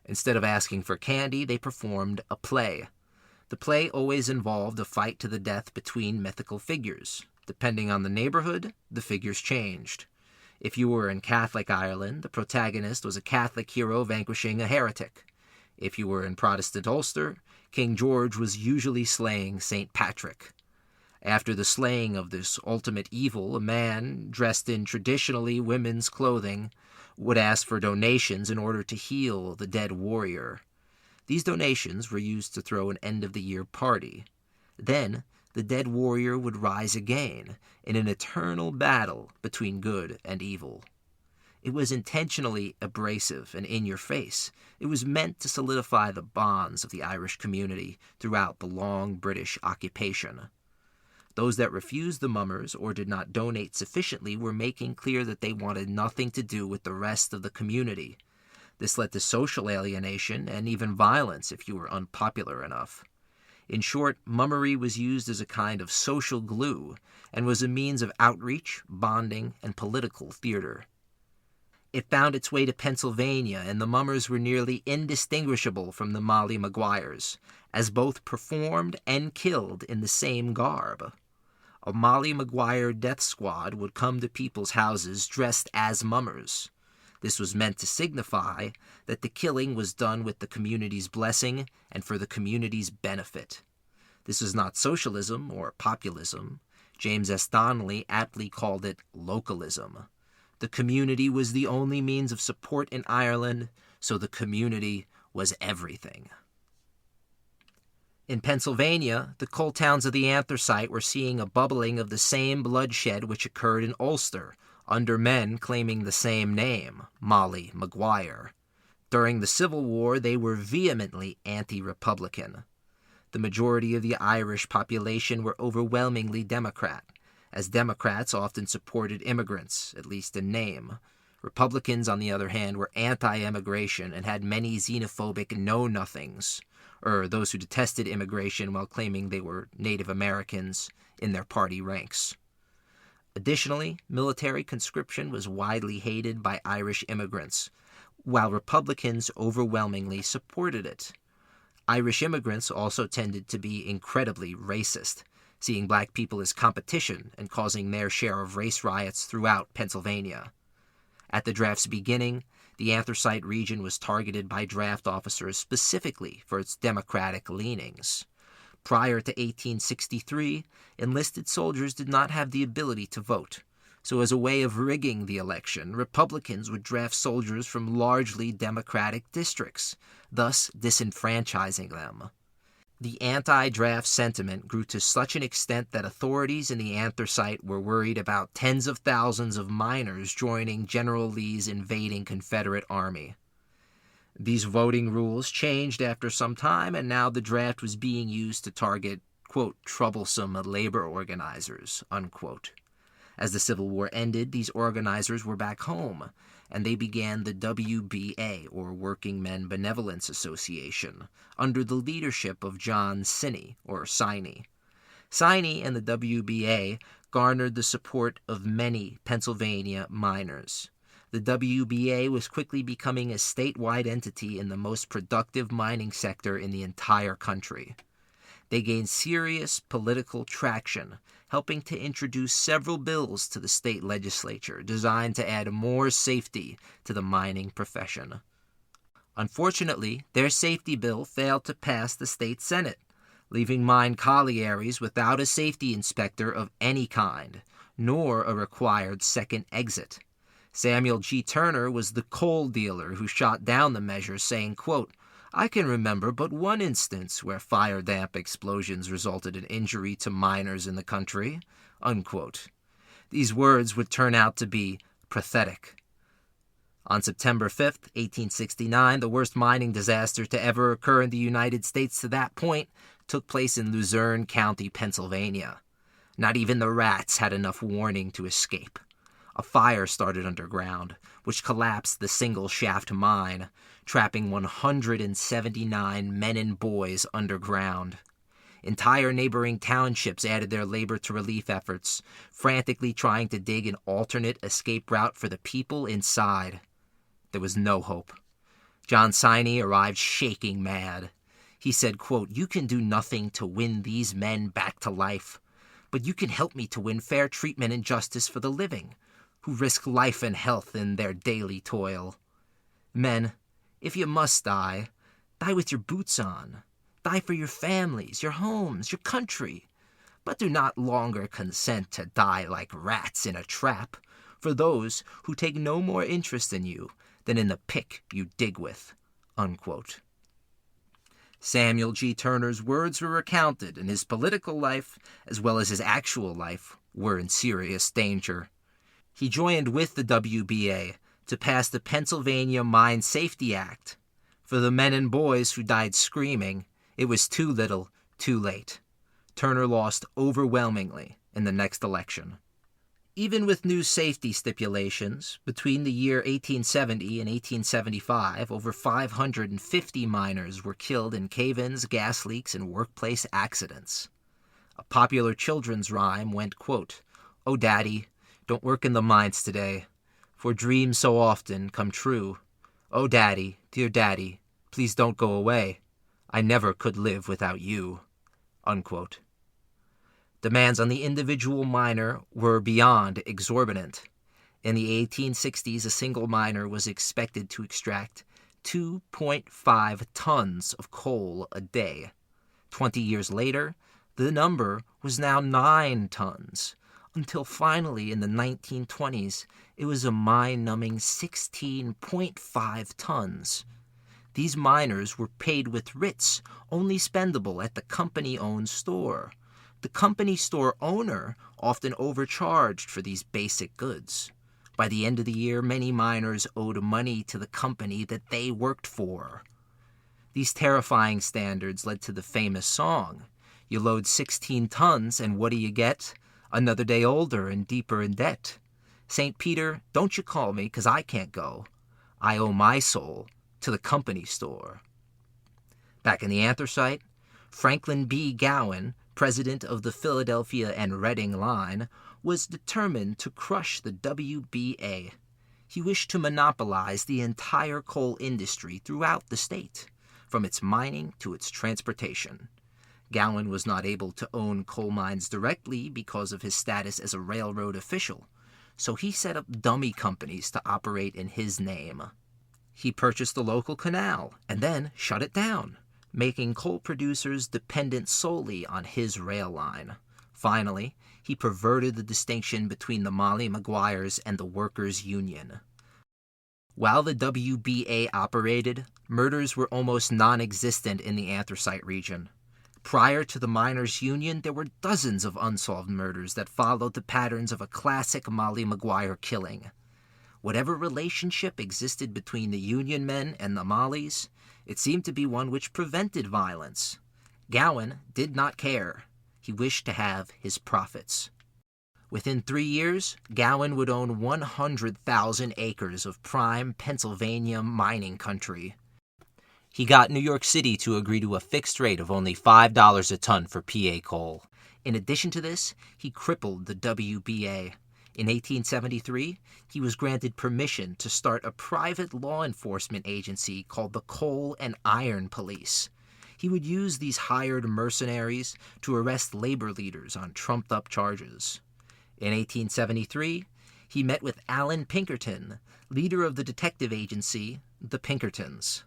Instead of asking for candy, they performed a play. The play always involved a fight to the death between mythical figures. Depending on the neighborhood, the figures changed. If you were in Catholic Ireland, the protagonist was a Catholic hero vanquishing a heretic. If you were in Protestant Ulster, King George was usually slaying St. Patrick. After the slaying of this ultimate evil, a man, dressed in traditionally women's clothing, would ask for donations in order to heal the dead warrior. These donations were used to throw an end-of-the-year party. Then, the dead warrior would rise again in an eternal battle between good and evil. It was intentionally abrasive and in your face. It was meant to solidify the bonds of the Irish community throughout the long British occupation. Those that refused the mummers or did not donate sufficiently were making clear that they wanted nothing to do with the rest of the community. This led to social alienation and even violence if you were unpopular enough. In short, mummery was used as a kind of social glue and was a means of outreach, bonding, and political theater. It found its way to Pennsylvania, and the mummers were nearly indistinguishable from the Molly Maguires, as both performed and killed in the same garb. A Molly Maguire death squad would come to people's houses dressed as mummers. This was meant to signify that the killing was done with the community's blessing and for the community's benefit. This was not socialism or populism. James S. Donnelly aptly called it localism. The community was the only means of support in Ireland, so the community was everything. In Pennsylvania, the coal towns of the anthracite were seeing a bubbling of the same bloodshed which occurred in Ulster, under men claiming the same name, Molly Maguire. During the Civil War, they were vehemently anti-Republican. The majority of the Irish population were overwhelmingly Democrat, as Democrats often supported immigrants, at least in name. Republicans, on the other hand, were anti-immigration and had many xenophobic know-nothings, or those who detested immigration while claiming they were Native Americans, in their party ranks. Additionally, military conscription was widely hated by Irish immigrants, while Republicans overwhelmingly supported it. Irish immigrants also tended to be incredibly racist, seeing black people as competition and causing their share of race riots throughout Pennsylvania. At the draft's beginning, the anthracite region was targeted by draft officers specifically for its Democratic leanings. Prior to 1863, enlisted soldiers did not have the ability to vote, so as a way of rigging the election, Republicans would draft soldiers from largely Democratic districts, thus disenfranchising them. The anti-draft sentiment grew to such an extent that authorities in the anthracite were worried about tens of thousands of miners joining General Lee's invading Confederate army. These voting rules changed after some time, and now the draft was being used to target, quote, troublesome labor organizers, unquote. As the Civil War ended, these organizers were back home, and they began the WBA, or Working Men Benevolence Association, under the leadership of John Siney, or Siney. Siney and the WBA garnered the support of many Pennsylvania miners. The WBA was quickly becoming a statewide entity in the most productive mining sector in the entire country. They gained serious political traction, helping to introduce several bills to the state legislature designed to add more safety to the mining profession. Unfortunately, their safety bill failed to pass the state Senate, leaving mine collieries without a safety inspector of any kind, nor a required second exit. Samuel G. Turner was the coal dealer who shot down the measure, saying, quote, "I can remember but one instance where fire-damp explosions resulted in injury to miners in the country," unquote. These words would turn out to be pathetic. On September 5th, 1869, the worst mining disaster to ever occur in the United States to that point took place in Luzerne County, Pennsylvania. Not even the rats had enough warning to escape. A fire started underground, which collapsed the single-shaft mine, trapping 179 men and boys underground. Entire neighboring townships added their labor to relief efforts, frantically trying to dig an alternate escape route for the people inside. There was no hope. John Siney arrived shaking mad. He said, quote, "You can do nothing to win these men back to life, but you can help me to win fair treatment and justice for the living, who risk life and health in their daily toil. Men, if you must die, die with your boots on. Die for your families, your homes, your country. But do not longer consent to die like rats in a trap for those who take no more interest in you than in the pick you dig with," unquote. Samuel G. Turner's words were recounted, and his political life, as well as his actual life, were in serious danger. He joined with the WBA, to pass the Pennsylvania Mine Safety Act. For the men and boys who died screaming, it was too little, too late. Turner lost overwhelmingly in the next election. Even with new safety stipulations, between the year 1870 and 1875, over 550 miners were killed in cave-ins, gas leaks, and workplace accidents. A popular children's rhyme went, quote, "Oh, Daddy, don't work in the mines today, for dreams so often come true. Oh, Daddy, dear Daddy, please don't go away. I never could live without you." Unquote. Demands on the individual miner were beyond exorbitant. In the 1860s, a single miner was expected to extract 2.5 tons of coal a day. 20 years later, the number was now 9 tons, until finally in the 1920s, it was a mind-numbing 16.5 tons. These miners were paid with writs, only spendable at the company-owned store. The company store owner often overcharged for these basic goods. By the end of the year, many miners owed money to the company that they worked for. These terrifying standards led to the famous song, "You load 16 tons, and what do you get? Another day older and deeper in debt. St. Peter, don't you call me, 'cause I can't go. I owe my soul to the company store." Back in the anthracite, Franklin B. Gowen, president of the Philadelphia and Reading Line, was determined to crush the WBA. He wished to monopolize the entire coal industry throughout the state, from its mining to its transportation. Gowen was not able to own coal mines directly because of his status as a railroad official, so he set up dummy companies to operate in his name. He purchased the local canal and then shut it down, making coal producers dependent solely on his rail line. Finally, he perverted the distinction between the Maguires and the Workers' Union. While the WBA operated, murders were almost non-existent in the anthracite region. Prior to the Miners' Union, there were dozens of unsolved murders that followed the patterns of a classic Maguire killing. Whatever relationship existed between the Union men and the Mollies, it seemed to be one which prevented violence. Gowen did not care. He wished to have his profits. Within 3 years, Gowen would own 100,000 acres of prime Pennsylvania mining country. He got New York City to agree to a fixed rate of only $5 a ton for PA coal. In addition to this, he crippled the WBA. In 1873, he was granted permission to start a private law enforcement agency called the Coal and Iron Police. He would use these hired mercenaries to arrest labor leaders on trumped-up charges. In 1873, he met with Allen Pinkerton, leader of the detective agency, the Pinkertons.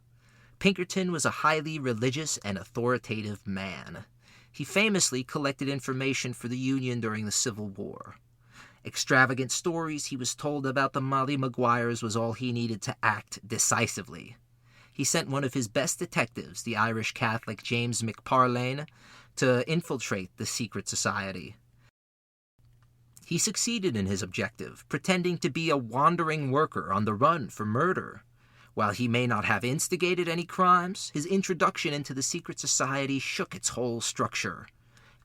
Pinkerton was a highly religious and authoritative man. He famously collected information for the Union during the Civil War. Extravagant stories he was told about the Maguires was all he needed to act decisively. He sent one of his best detectives, the Irish Catholic James McParlane, to infiltrate the secret society. He succeeded in his objective, pretending to be a wandering worker on the run for murder. While he may not have instigated any crimes, his introduction into the secret society shook its whole structure.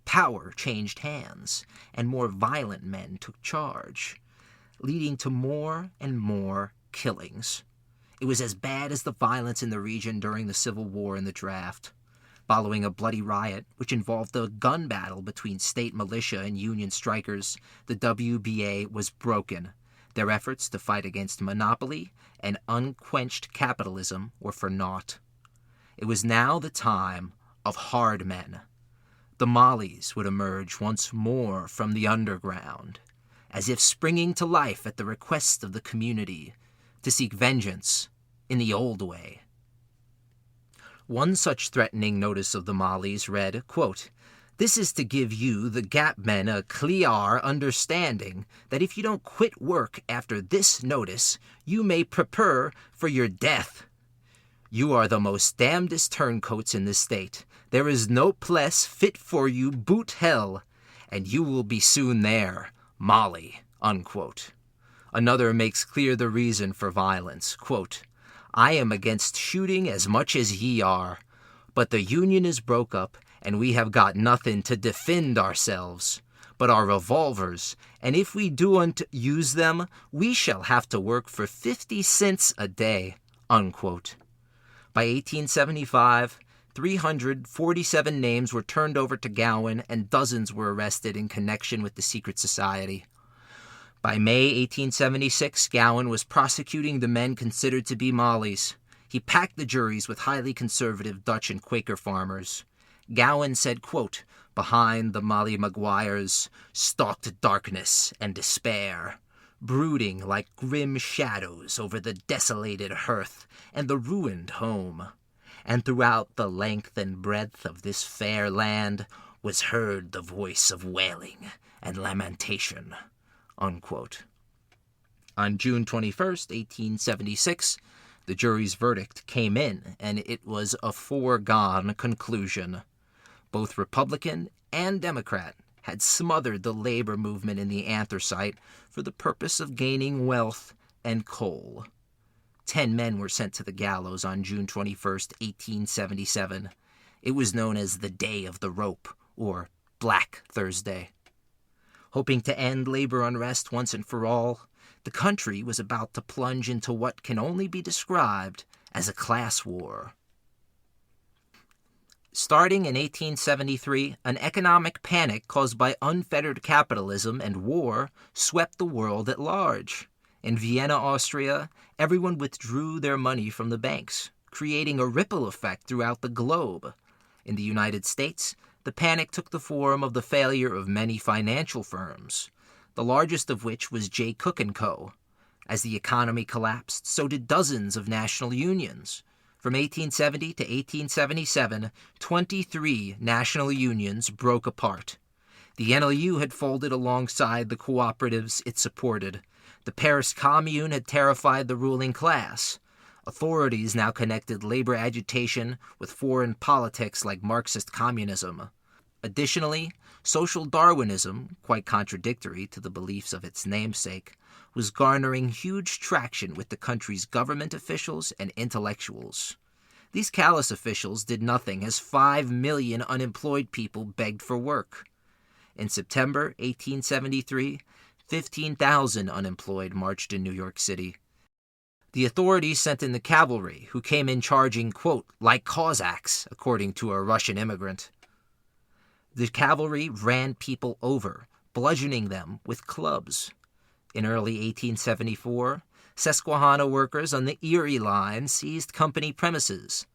Power changed hands, and more violent men took charge, leading to more and more killings. It was as bad as the violence in the region during the Civil War and the draft. Following a bloody riot, which involved a gun battle between state militia and Union strikers, the WBA was broken. Their efforts to fight against monopoly and unquenched capitalism were for naught. It was now the time of hard men. The Mollies would emerge once more from the underground, as if springing to life at the request of the community, to seek vengeance in the old way. One such threatening notice of the Mollies read, quote, "This is to give you, the Gap men, a clear understanding that if you don't quit work after this notice, you may prepare for your death. You are the most damnedest turncoats in the state. There is no place fit for you boot hell, and you will be soon there, Molly," unquote. Another makes clear the reason for violence. Quote, I am against shooting as much as ye are, but the Union is broke up, and we have got nothing to defend ourselves but our revolvers, and if we do use them, we shall have to work for 50 cents a day, unquote. By 1875, 347 names were turned over to Gowan, and dozens were arrested in connection with the secret society. By May 1876, Gowan was prosecuting the men considered to be Mollies. He packed the juries with highly conservative Dutch and Quaker farmers. Gowan said, quote, behind the Molly Maguires stalked darkness and despair, brooding like grim shadows over the desolated hearth and the ruined home. And throughout the length and breadth of this fair land was heard the voice of wailing and lamentation, unquote. On June 21st, 1876, the jury's verdict came in, and it was a foregone conclusion. Both Republican and Democrat had smothered the labor movement in the anthracite for the purpose of gaining wealth and coal. 10 men were sent to the gallows on June 21st, 1877. It was known as the Day of the Rope, or Black Thursday. Hoping to end labor unrest once and for all, the country was about to plunge into what can only be described as a class war. Starting in 1873, an economic panic caused by unfettered capitalism and war swept the world at large. In Vienna, Austria, everyone withdrew their money from the banks, creating a ripple effect throughout the globe. In the United States, the panic took the form of the failure of many financial firms, the largest of which was J. Cook & Co. As the economy collapsed, so did dozens of national unions. From 1870 to 1877, 23 national unions broke apart. The NLU had folded alongside the cooperatives it supported. The Paris Commune had terrified the ruling class. Authorities now connected labor agitation with foreign politics like Marxist communism. Additionally, social Darwinism, quite contradictory to the beliefs of its namesake, was garnering huge traction with the country's government officials and intellectuals. These callous officials did nothing as 5 million unemployed people begged for work. In September 1873, 15,000 unemployed marched in New York City. The authorities sent in the cavalry, who came in charging, quote, like Cossacks, according to a Russian immigrant. The cavalry ran people over, bludgeoning them with clubs. In early 1874, Susquehanna workers on the Erie Line seized company premises.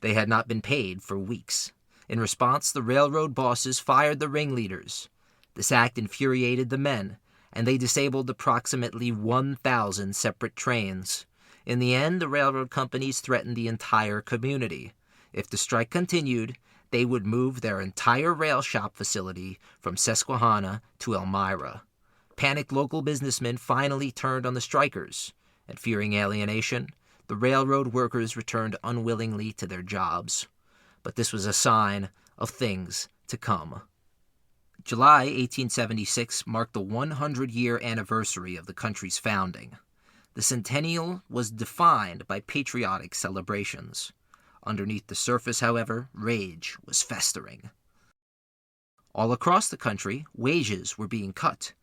They had not been paid for weeks. In response, the railroad bosses fired the ringleaders. This act infuriated the men, and they disabled approximately 1,000 separate trains. In the end, the railroad companies threatened the entire community. If the strike continued, they would move their entire rail shop facility from Susquehanna to Elmira. Panicked local businessmen finally turned on the strikers, and fearing alienation, the railroad workers returned unwillingly to their jobs. But this was a sign of things to come. July 1876 marked the 100-year anniversary of the country's founding. The centennial was defined by patriotic celebrations. Underneath the surface, however, rage was festering. All across the country, wages were being cut.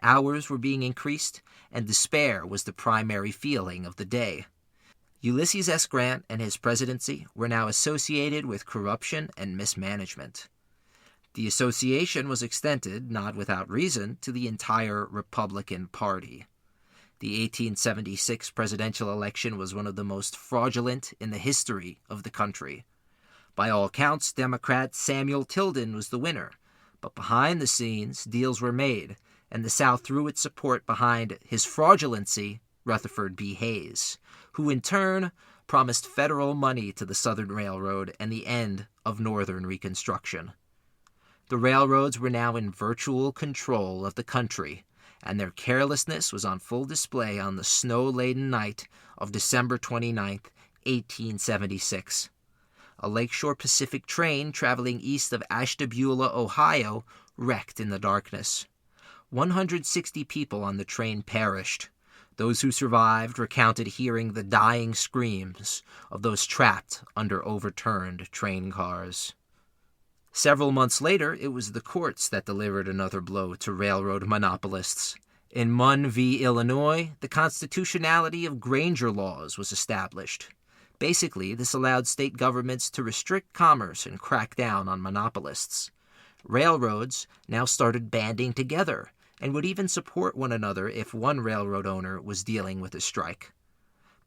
Hours were being increased, and despair was the primary feeling of the day. Ulysses S. Grant and his presidency were now associated with corruption and mismanagement. The association was extended, not without reason, to the entire Republican Party. The 1876 presidential election was one of the most fraudulent in the history of the country. By all counts, Democrat Samuel Tilden was the winner, but behind the scenes, deals were made, and the South threw its support behind his fraudulency, Rutherford B. Hayes, who in turn promised federal money to the Southern Railroad and the end of Northern Reconstruction. The railroads were now in virtual control of the country, and their carelessness was on full display on the snow-laden night of December 29, 1876. A Lakeshore Pacific train traveling east of Ashtabula, Ohio, wrecked in the darkness. 160 people on the train perished. Those who survived recounted hearing the dying screams of those trapped under overturned train cars. Several months later, it was the courts that delivered another blow to railroad monopolists. In Munn v. Illinois, the constitutionality of Granger laws was established. Basically, this allowed state governments to restrict commerce and crack down on monopolists. Railroads now started banding together and would even support one another if one railroad owner was dealing with a strike.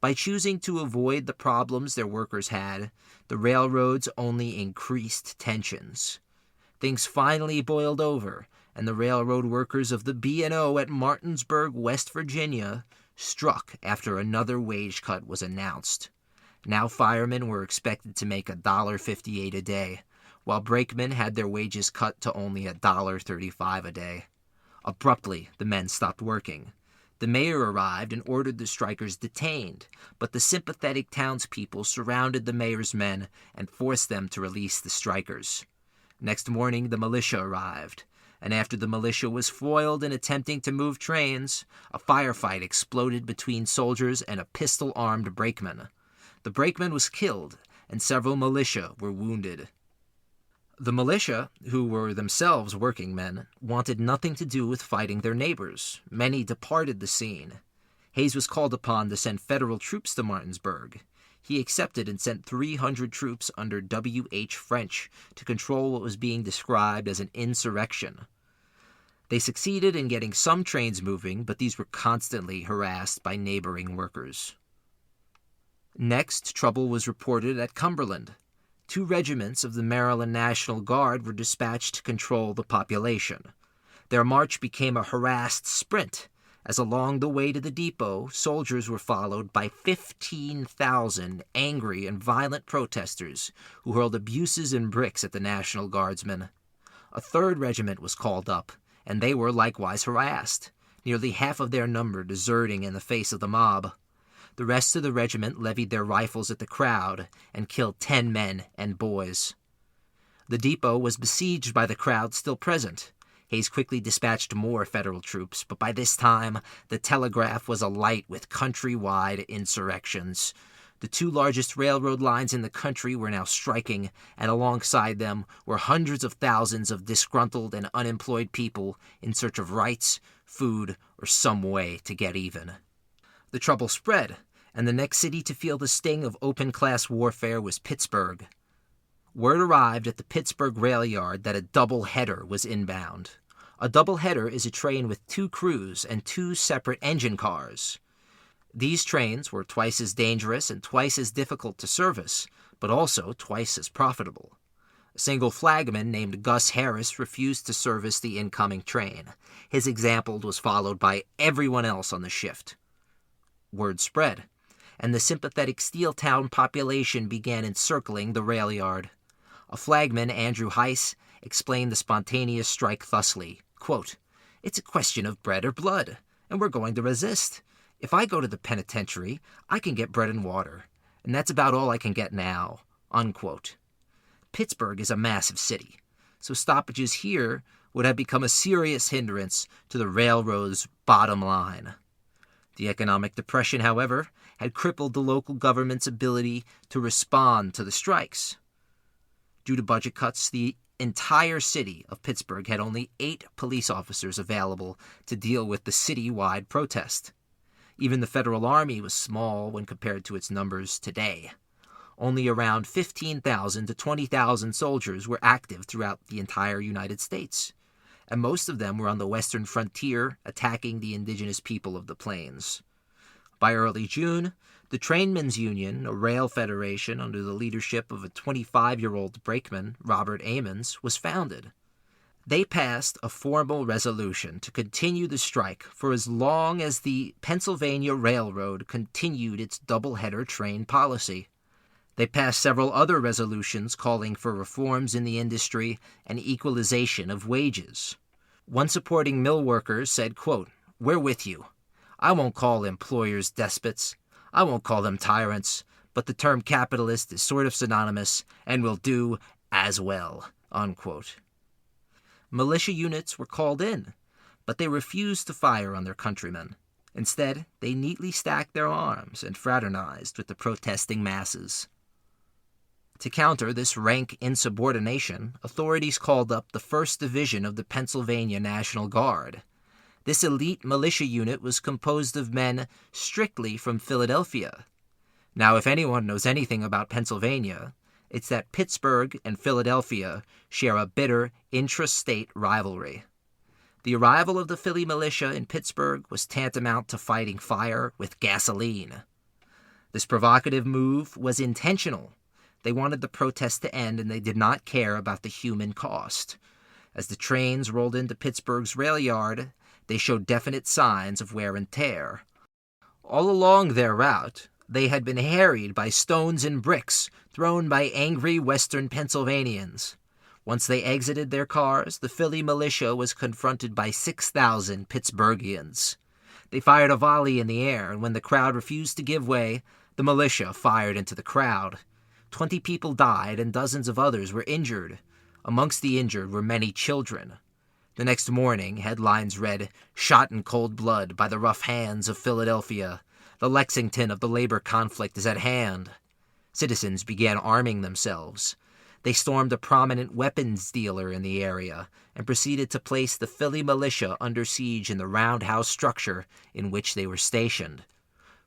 By choosing to avoid the problems their workers had, the railroads only increased tensions. Things finally boiled over, and the railroad workers of the B&O at Martinsburg, West Virginia, struck after another wage cut was announced. Now firemen were expected to make $1.58 a day, while brakemen had their wages cut to only $1.35 a day. Abruptly, the men stopped working. The mayor arrived and ordered the strikers detained, but the sympathetic townspeople surrounded the mayor's men and forced them to release the strikers. Next morning, the militia arrived, and after the militia was foiled in attempting to move trains, a firefight exploded between soldiers and a pistol-armed brakeman. The brakeman was killed, and several militia were wounded. The militia, who were themselves working men, wanted nothing to do with fighting their neighbors. Many departed the scene. Hayes was called upon to send federal troops to Martinsburg. He accepted and sent 300 troops under W.H. French to control what was being described as an insurrection. They succeeded in getting some trains moving, but these were constantly harassed by neighboring workers. Next, trouble was reported at Cumberland. 2 regiments of the Maryland National Guard were dispatched to control the population. Their march became a harassed sprint, as along the way to the depot, soldiers were followed by 15,000 angry and violent protesters who hurled abuses and bricks at the National Guardsmen. A 3rd regiment was called up, and they were likewise harassed, nearly half of their number deserting in the face of the mob. The rest of the regiment levied their rifles at the crowd and killed 10 men and boys. The depot was besieged by the crowd still present. Hayes quickly dispatched more federal troops, but by this time, the telegraph was alight with countrywide insurrections. The 2 largest railroad lines in the country were now striking, and alongside them were hundreds of thousands of disgruntled and unemployed people in search of rights, food, or some way to get even. The trouble spread, and the next city to feel the sting of open-class warfare was Pittsburgh. Word arrived at the Pittsburgh rail yard that a double-header was inbound. A double-header is a train with 2 crews and 2 separate engine cars. These trains were twice as dangerous and twice as difficult to service, but also twice as profitable. A single flagman named Gus Harris refused to service the incoming train. His example was followed by everyone else on the shift. Word spread, and the sympathetic Steeltown population began encircling the rail yard. A flagman, Andrew Heiss, explained the spontaneous strike thusly, quote, "It's a question of bread or blood, and we're going to resist. If I go to the penitentiary, I can get bread and water, and that's about all I can get now," unquote. Pittsburgh is a massive city, so stoppages here would have become a serious hindrance to the railroad's bottom line. The economic depression, however, had crippled the local government's ability to respond to the strikes. Due to budget cuts, the entire city of Pittsburgh had only 8 police officers available to deal with the city-wide protest. Even the federal army was small when compared to its numbers today. Only around 15,000 to 20,000 soldiers were active throughout the entire United States, and most of them were on the western frontier attacking the indigenous people of the plains. By early June, the Trainmen's Union, a rail federation under the leadership of a 25-year-old brakeman, Robert Amons, was founded. They passed a formal resolution to continue the strike for as long as the Pennsylvania Railroad continued its double-header train policy. They passed several other resolutions calling for reforms in the industry and equalization of wages. One supporting mill workers said, quote, "We're with you. I won't call employers despots. I won't call them tyrants, but the term capitalist is sort of synonymous and will do as well," unquote. Militia units were called in. But they refused to fire on their countrymen. Instead, they neatly stacked their arms and fraternized with the protesting masses. To counter this rank insubordination, authorities called up the 1st Division of the Pennsylvania National Guard. This elite militia unit was composed of men strictly from Philadelphia. Now, if anyone knows anything about Pennsylvania, it's that Pittsburgh and Philadelphia share a bitter intra-state rivalry. The arrival of the Philly militia in Pittsburgh was tantamount to fighting fire with gasoline. This provocative move was intentional. They wanted the protest to end, and they did not care about the human cost. As the trains rolled into Pittsburgh's rail yard, they showed definite signs of wear and tear. All along their route, they had been harried by stones and bricks thrown by angry western Pennsylvanians. Once they exited their cars, the Philly militia was confronted by 6,000 Pittsburghians. They fired a volley in the air, and when the crowd refused to give way, the militia fired into the crowd. 20 people died and dozens of others were injured. Amongst the injured were many children. The next morning, headlines read, "Shot in cold blood by the rough hands of Philadelphia. The Lexington of the labor conflict is at hand." Citizens began arming themselves. They stormed a prominent weapons dealer in the area and proceeded to place the Philly militia under siege in the roundhouse structure in which they were stationed.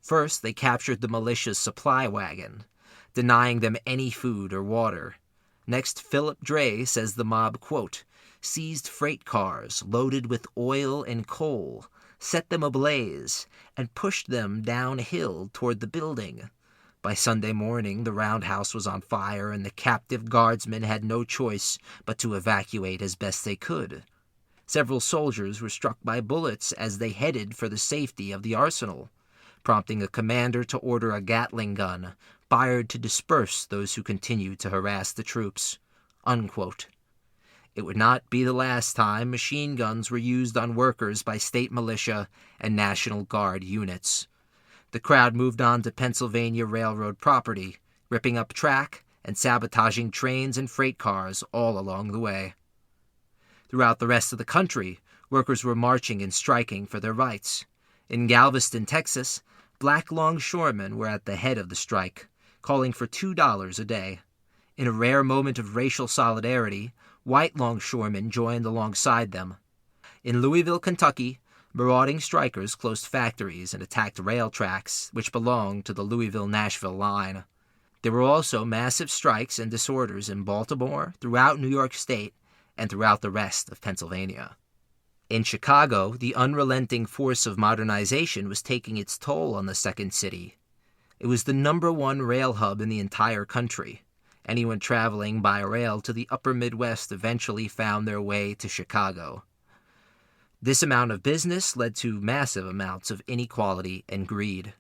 First, they captured the militia's supply wagon, denying them any food or water. Next, Philip Dray says the mob, quote, seized freight cars loaded with oil and coal, set them ablaze, and pushed them downhill toward the building. By Sunday morning, the roundhouse was on fire, and the captive guardsmen had no choice but to evacuate as best they could. Several soldiers were struck by bullets as they headed for the safety of the arsenal, prompting a commander to order a Gatling gun, fired to disperse those who continued to harass the troops. Unquote. It would not be the last time machine guns were used on workers by state militia and National Guard units. The crowd moved on to Pennsylvania Railroad property, ripping up track and sabotaging trains and freight cars all along the way. Throughout the rest of the country, workers were marching and striking for their rights. In Galveston, Texas, black longshoremen were at the head of the strike, calling for $2 a day. In a rare moment of racial solidarity, white longshoremen joined alongside them. In Louisville, Kentucky, marauding strikers closed factories and attacked rail tracks which belonged to the Louisville-Nashville line. There were also massive strikes and disorders in Baltimore, throughout New York State, and throughout the rest of Pennsylvania. In Chicago, the unrelenting force of modernization was taking its toll on the second city. It was the #1 rail hub in the entire country. Anyone traveling by rail to the upper Midwest eventually found their way to Chicago. This amount of business led to massive amounts of inequality and greed.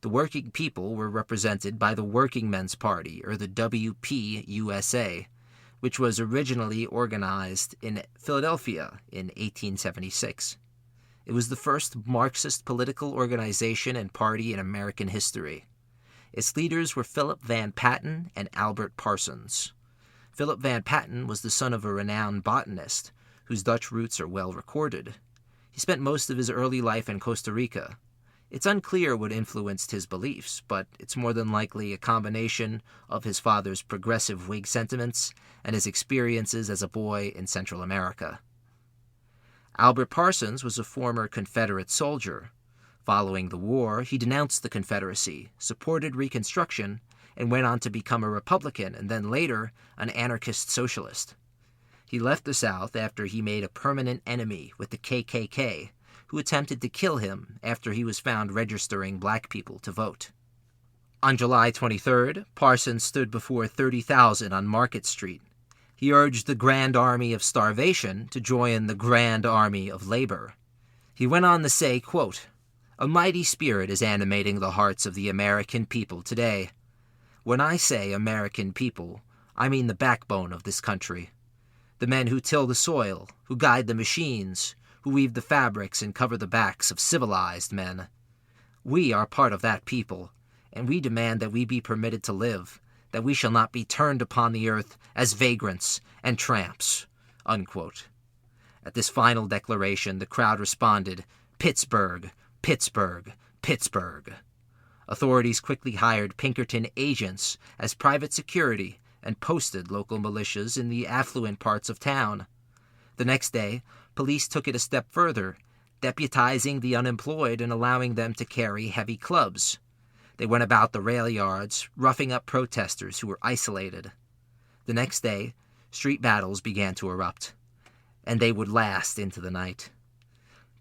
The working people were represented by the Working Men's Party, or the WPUSA, which was originally organized in Philadelphia in 1876. It was the first Marxist political organization and party in American history. Its leaders were Philip Van Patten and Albert Parsons. Philip Van Patten was the son of a renowned botanist, whose Dutch roots are well recorded. He spent most of his early life in Costa Rica. It's unclear what influenced his beliefs, but it's more than likely a combination of his father's progressive Whig sentiments and his experiences as a boy in Central America. Albert Parsons was a former Confederate soldier. Following the war, he denounced the Confederacy, supported Reconstruction, and went on to become a Republican and then later an anarchist socialist. He left the South after he made a permanent enemy with the KKK, who attempted to kill him after he was found registering black people to vote. On July 23rd, Parsons stood before 30,000 on Market Street. He urged the Grand Army of Starvation to join the Grand Army of Labor. He went on to say, quote, "A mighty spirit is animating the hearts of the American people today. When I say American people, I mean the backbone of this country. The men who till the soil, who guide the machines, who weave the fabrics and cover the backs of civilized men. We are part of that people, and we demand that we be permitted to live, that we shall not be turned upon the earth as vagrants and tramps." Unquote. At this final declaration, the crowd responded, "Pittsburgh, Pittsburgh, Pittsburgh." Authorities quickly hired Pinkerton agents as private security and posted local militias in the affluent parts of town. The next day, police took it a step further, deputizing the unemployed and allowing them to carry heavy clubs. They went about the rail yards, roughing up protesters who were isolated. The next day, street battles began to erupt, and they would last into the night.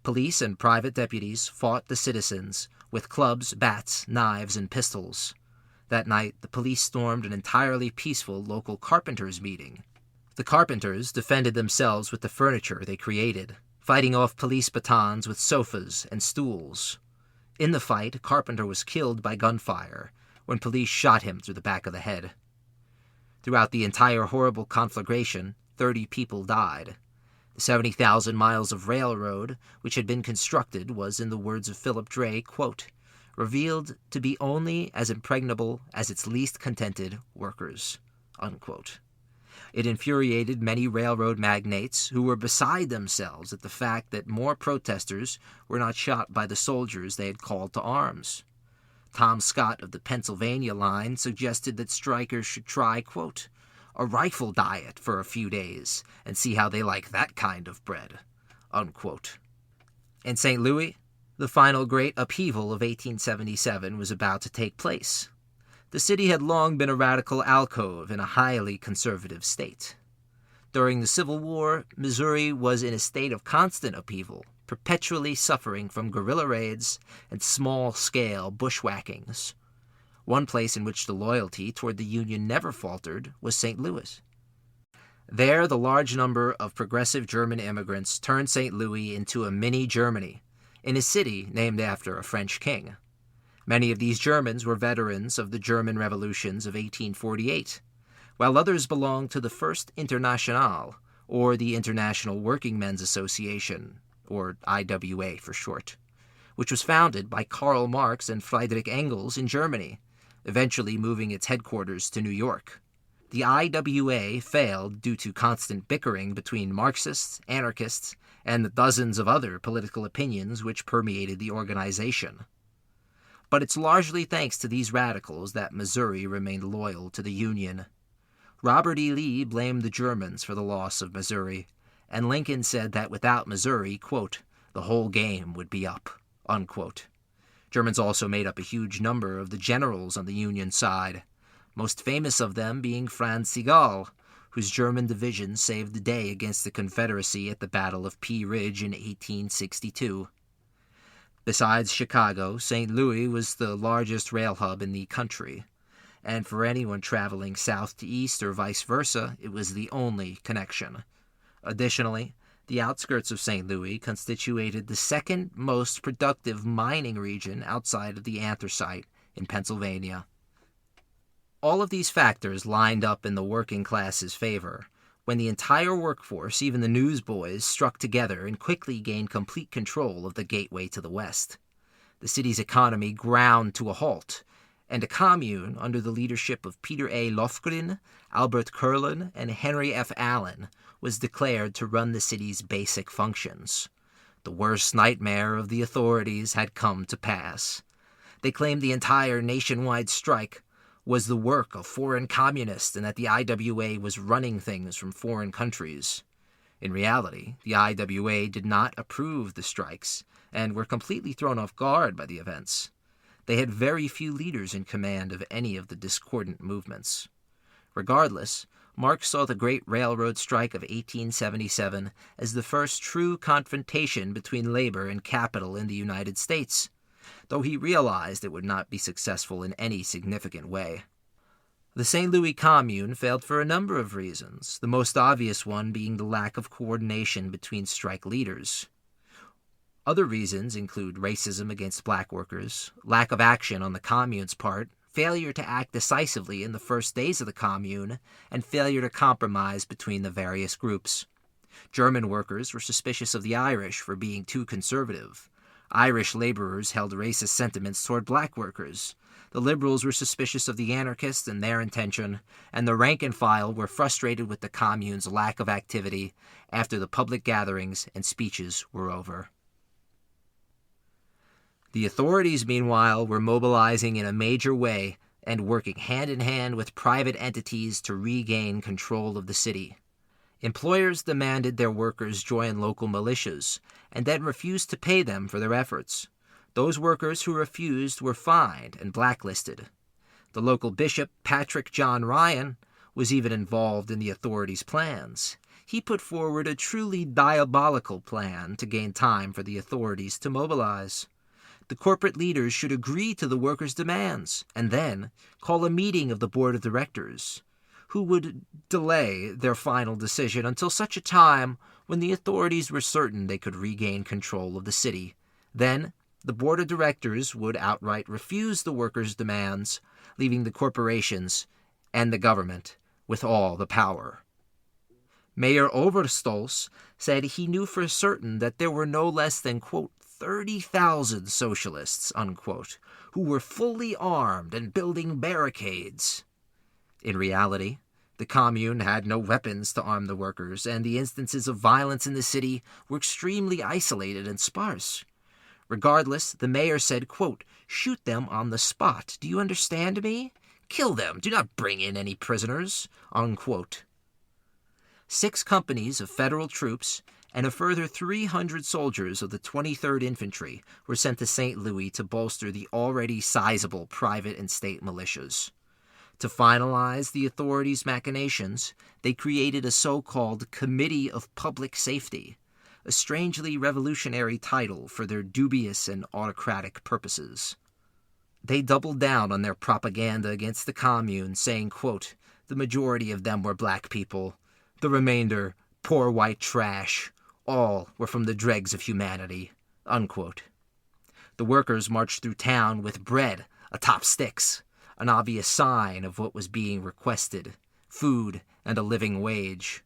Police and private deputies fought the citizens with clubs, bats, knives, and pistols. That night, the police stormed an entirely peaceful local carpenters' meeting. The carpenters defended themselves with the furniture they created, fighting off police batons with sofas and stools. In the fight, a carpenter was killed by gunfire when police shot him through the back of the head. Throughout the entire horrible conflagration, 30 people died. The 70,000 miles of railroad which had been constructed was, in the words of Philip Dray, quote, "revealed to be only as impregnable as its least contented workers," unquote. It infuriated many railroad magnates who were beside themselves at the fact that more protesters were not shot by the soldiers they had called to arms. Tom Scott of the Pennsylvania line suggested that strikers should try, quote, "a rifle diet for a few days and see how they like that kind of bread," unquote. In St. Louis, the final great upheaval of 1877 was about to take place. The city had long been a radical alcove in a highly conservative state. During the Civil War, Missouri was in a state of constant upheaval, perpetually suffering from guerrilla raids and small-scale bushwhackings. One place in which the loyalty toward the Union never faltered was St. Louis. There, the large number of progressive German immigrants turned St. Louis into a mini-Germany, in a city named after a French king. Many of these Germans were veterans of the German revolutions of 1848, while others belonged to the First Internationale, or the International Working Men's Association, or IWA for short, which was founded by Karl Marx and Friedrich Engels in Germany, eventually moving its headquarters to New York. The IWA failed due to constant bickering between Marxists, anarchists, and the dozens of other political opinions which permeated the organization. But it's largely thanks to these radicals that Missouri remained loyal to the Union. Robert E. Lee blamed the Germans for the loss of Missouri, and Lincoln said that without Missouri, quote, "the whole game would be up," unquote. Germans also made up a huge number of the generals on the Union side, most famous of them being Franz Sigel, whose German division saved the day against the Confederacy at the Battle of Pea Ridge in 1862. Besides Chicago, St. Louis was the largest rail hub in the country, and for anyone traveling south to east or vice versa, it was the only connection. Additionally, the outskirts of St. Louis constituted the second most productive mining region outside of the anthracite in Pennsylvania. All of these factors lined up in the working class's favor, when the entire workforce, even the newsboys, struck together and quickly gained complete control of the gateway to the west. The city's economy ground to a halt, and a commune under the leadership of Peter A. Lofgren, Albert Kurlan, and Henry F. Allen was declared to run the city's basic functions. The worst nightmare of the authorities had come to pass. They claimed the entire nationwide strike was the work of foreign communists and that the IWA was running things from foreign countries. In reality, the IWA did not approve the strikes and were completely thrown off guard by the events. They had very few leaders in command of any of the discordant movements. Regardless, Marx saw the Great Railroad Strike of 1877 as the first true confrontation between labor and capital in the United States, though he realized it would not be successful in any significant way. The St. Louis Commune failed for a number of reasons, the most obvious one being the lack of coordination between strike leaders. Other reasons include racism against black workers, lack of action on the Commune's part, failure to act decisively in the first days of the Commune, and failure to compromise between the various groups. German workers were suspicious of the Irish for being too conservative. Irish laborers held racist sentiments toward black workers. The liberals were suspicious of the anarchists and their intention, and the rank and file were frustrated with the Commune's lack of activity after the public gatherings and speeches were over. The authorities, meanwhile, were mobilizing in a major way and working hand in hand with private entities to regain control of the city. Employers demanded their workers join local militias and then refused to pay them for their efforts. Those workers who refused were fined and blacklisted. The local bishop, Patrick John Ryan, was even involved in the authorities' plans. He put forward a truly diabolical plan to gain time for the authorities to mobilize. The corporate leaders should agree to the workers' demands and then call a meeting of the board of directors, who would delay their final decision until such a time when the authorities were certain they could regain control of the city. Then, the board of directors would outright refuse the workers' demands, leaving the corporations and the government with all the power. Mayor Overstolz said he knew for certain that there were no less than, quote, 30,000 socialists, unquote, who were fully armed and building barricades. In reality, the Commune had no weapons to arm the workers, and the instances of violence in the city were extremely isolated and sparse. Regardless, the mayor said, quote, "Shoot them on the spot. Do you understand me? Kill them. Do not bring in any prisoners," unquote. 6 companies of federal troops and a further 300 soldiers of the 23rd Infantry were sent to St. Louis to bolster the already sizable private and state militias. To finalize the authorities' machinations, they created a so-called Committee of Public Safety, a strangely revolutionary title for their dubious and autocratic purposes. They doubled down on their propaganda against the Commune, saying, quote, "The majority of them were black people, the remainder, poor white trash. All were from the dregs of humanity," unquote. The workers marched through town with bread atop sticks, an obvious sign of what was being requested, food and a living wage.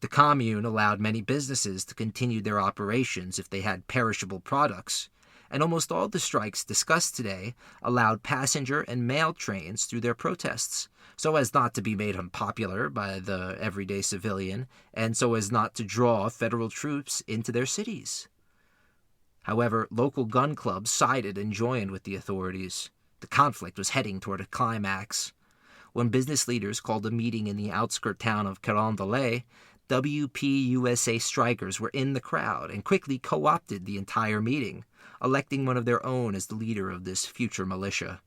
The Commune allowed many businesses to continue their operations if they had perishable products, and almost all the strikes discussed today allowed passenger and mail trains through their protests, so as not to be made unpopular by the everyday civilian, and so as not to draw federal troops into their cities. However, local gun clubs sided and joined with the authorities. The conflict was heading toward a climax. When business leaders called a meeting in the outskirt town of Carondelet, WPUSA strikers were in the crowd and quickly co-opted the entire meeting, electing one of their own as the leader of this future militia.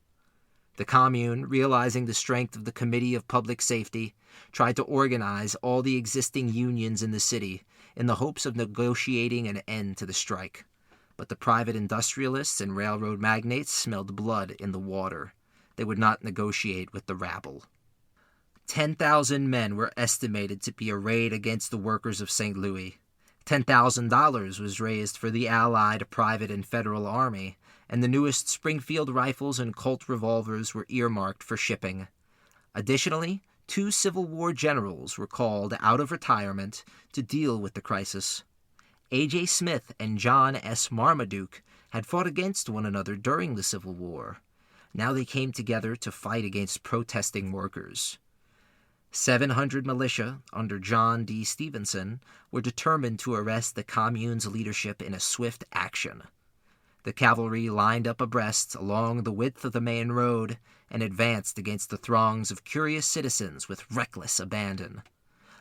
The Commune, realizing the strength of the Committee of Public Safety, tried to organize all the existing unions in the city in the hopes of negotiating an end to the strike. But the private industrialists and railroad magnates smelled blood in the water. They would not negotiate with the rabble. 10,000 men were estimated to be arrayed against the workers of St. Louis. $10,000 was raised for the Allied private and federal army, and the newest Springfield rifles and Colt revolvers were earmarked for shipping. Additionally, 2 Civil War generals were called out of retirement to deal with the crisis. A.J. Smith and John S. Marmaduke had fought against one another during the Civil War. Now they came together to fight against protesting workers. 700 militia under John D. Stevenson were determined to arrest the Commune's leadership in a swift action. The cavalry lined up abreast along the width of the main road and advanced against the throngs of curious citizens with reckless abandon.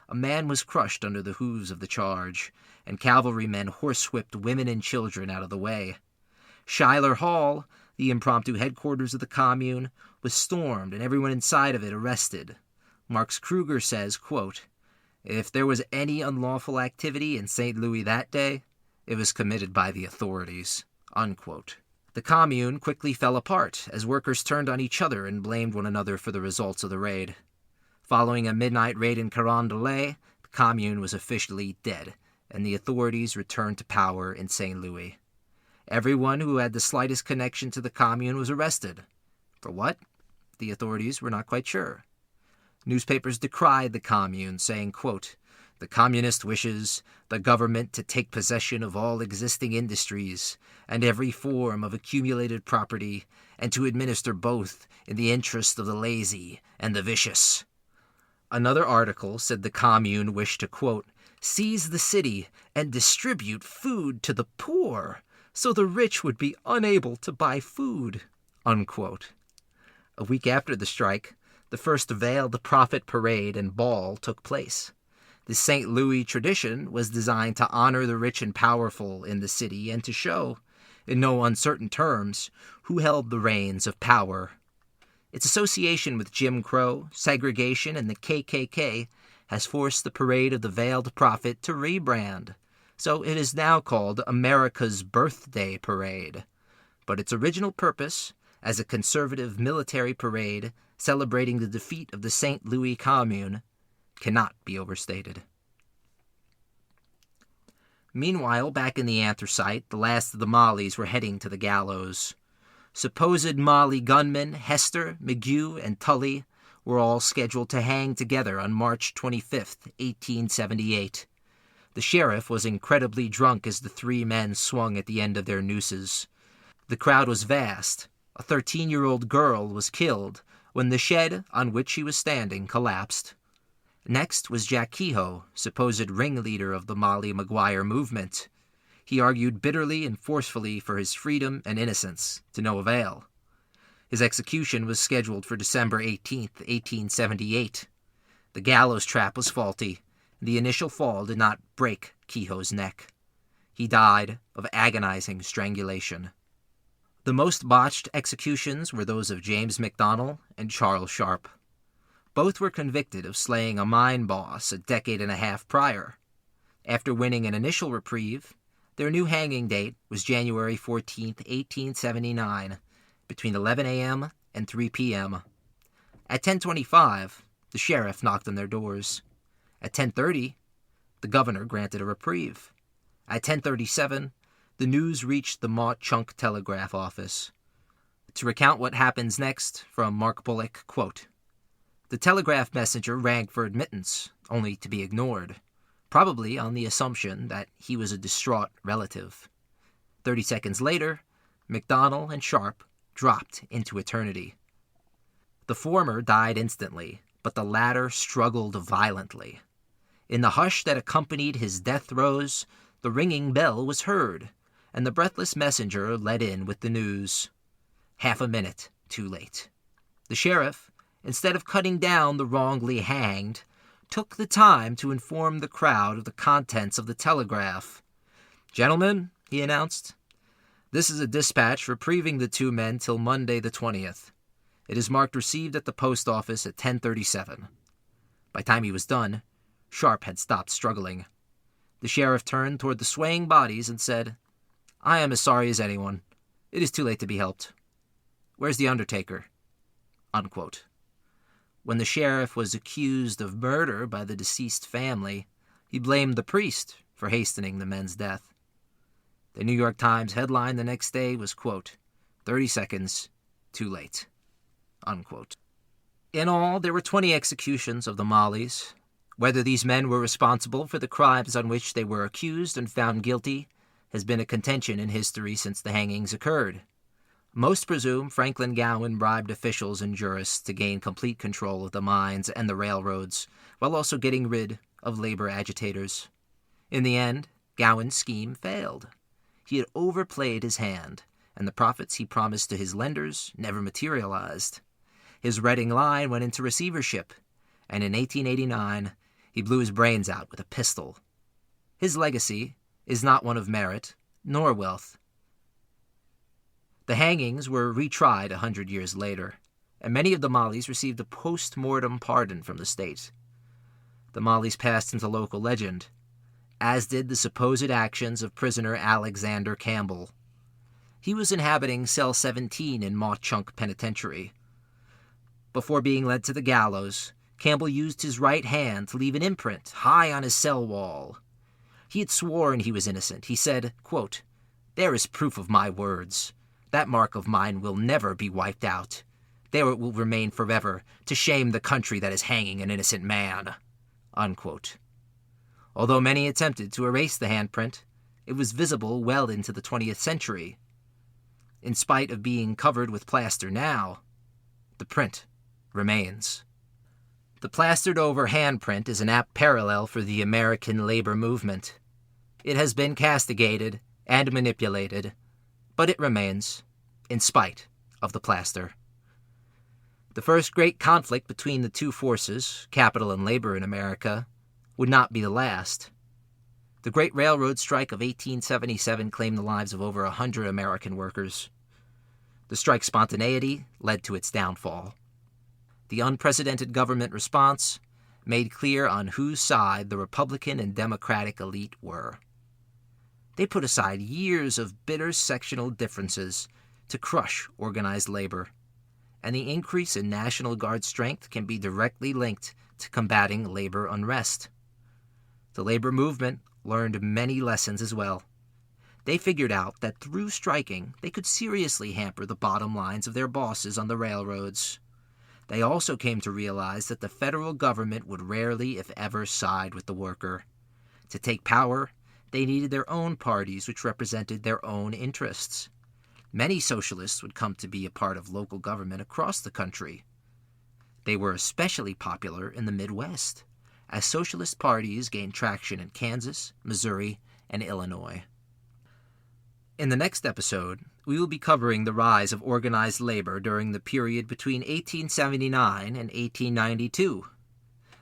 A man was crushed under the hooves of the charge, and cavalrymen horsewhipped women and children out of the way. Schuyler Hall, the impromptu headquarters of the Commune, was stormed and everyone inside of it arrested. Marx Kruger says, quote, "If there was any unlawful activity in St. Louis that day, it was committed by the authorities," unquote. The Commune quickly fell apart as workers turned on each other and blamed one another for the results of the raid. Following a midnight raid in Carondelet, the Commune was officially dead, and the authorities returned to power in St. Louis. Everyone who had the slightest connection to the Commune was arrested. For what? The authorities were not quite sure. Newspapers decried the Commune, saying, quote, The communist wishes the government to take possession of all existing industries and every form of accumulated property, and to administer both in the interest of the lazy and the vicious. Another article said the Commune wished to, quote, seize the city and distribute food to the poor, so the rich would be unable to buy food, unquote. A week after the strike, the first Veiled Prophet parade and ball took place. The St. Louis tradition was designed to honor the rich and powerful in the city and to show, in no uncertain terms, who held the reins of power. Its association with Jim Crow, segregation, and the KKK has forced the Parade of the Veiled Prophet to rebrand, so it is now called America's Birthday Parade. But its original purpose, as a conservative military parade celebrating the defeat of the St. Louis Commune, cannot be overstated. Meanwhile, back in the anthracite, the last of the Mollies were heading to the gallows. Supposed Molly gunmen Hester, McGew, and Tully were all scheduled to hang together on March 25, 1878. The sheriff was incredibly drunk as the three men swung at the end of their nooses. The crowd was vast. A 13-year-old girl was killed when the shed on which she was standing collapsed. Next was Jack Kehoe, supposed ringleader of the Molly Maguire movement. He argued bitterly and forcefully for his freedom and innocence, to no avail. His execution was scheduled for December 18, 1878. The gallows trap was faulty, and the initial fall did not break Kehoe's neck. He died of agonizing strangulation. The most botched executions were those of James McDonnell and Charles Sharp. Both were convicted of slaying a mine boss a decade and a half prior. After winning an initial reprieve, their new hanging date was January 14, 1879, between 11 a.m. and 3 p.m. At 10:25, the sheriff knocked on their doors. At 10:30, the governor granted a reprieve. At 10:37, the news reached the Maw-Chunk telegraph office. To recount what happens next, from Mark Bulik, quote, the telegraph messenger rang for admittance, only to be ignored, probably on the assumption that he was a distraught relative. 30 seconds later, McDonnell and Sharp dropped into eternity. The former died instantly, but the latter struggled violently. In the hush that accompanied his death throes, the ringing bell was heard, and the breathless messenger led in with the news. Half a minute too late. The sheriff, instead of cutting down the wrongly hanged, took the time to inform the crowd of the contents of the telegraph. Gentlemen, he announced, this is a dispatch reprieving the two men till Monday the 20th. It is marked received at the post office at 10:37. By the time he was done, Sharp had stopped struggling. The sheriff turned toward the swaying bodies and said, I am as sorry as anyone. It is too late to be helped. Where's the undertaker? Unquote. When the sheriff was accused of murder by the deceased family, he blamed the priest for hastening the men's death. The New York Times headline the next day was, quote, 30 seconds too late, unquote. In all, there were 20 executions of the Mollies. Whether these men were responsible for the crimes on which they were accused and found guilty has been a contention in history since the hangings occurred. Most presume Franklin Gowen bribed officials and jurists to gain complete control of the mines and the railroads, while also getting rid of labor agitators. In the end, Gowen's scheme failed. He had overplayed his hand, and the profits he promised to his lenders never materialized. His Reading line went into receivership, and in 1889, he blew his brains out with a pistol. His legacy is not one of merit, nor wealth. The hangings were retried 100 years later, and many of the Mollies received a post-mortem pardon from the state. The Mollies passed into local legend, as did the supposed actions of prisoner Alexander Campbell. He was inhabiting Cell 17 in Maw-Chunk Penitentiary. Before being led to the gallows, Campbell used his right hand to leave an imprint high on his cell wall. He had sworn he was innocent. He said, quote, there is proof of my words. That mark of mine will never be wiped out. There it will remain forever, to shame the country that is hanging an innocent man. Unquote. Although many attempted to erase the handprint, it was visible well into the 20th century. In spite of being covered with plaster now, the print remains. The plastered-over handprint is an apt parallel for the American labor movement. It has been castigated and manipulated, but it remains, in spite of the plaster. The first great conflict between the two forces, capital and labor in America, would not be the last. The Great Railroad Strike of 1877 claimed the lives of over 100 American workers. The strike's spontaneity led to its downfall. The unprecedented government response made clear on whose side the Republican and Democratic elite were. They put aside years of bitter sectional differences to crush organized labor, and the increase in National Guard strength can be directly linked to combating labor unrest. The labor movement learned many lessons as well. They figured out that through striking, they could seriously hamper the bottom lines of their bosses on the railroads. They also came to realize that the federal government would rarely, if ever, side with the worker. To take power, they needed their own parties which represented their own interests. Many socialists would come to be a part of local government across the country. They were especially popular in the Midwest, as socialist parties gained traction in Kansas, Missouri, and Illinois. In the next episode, we will be covering the rise of organized labor during the period between 1879 and 1892.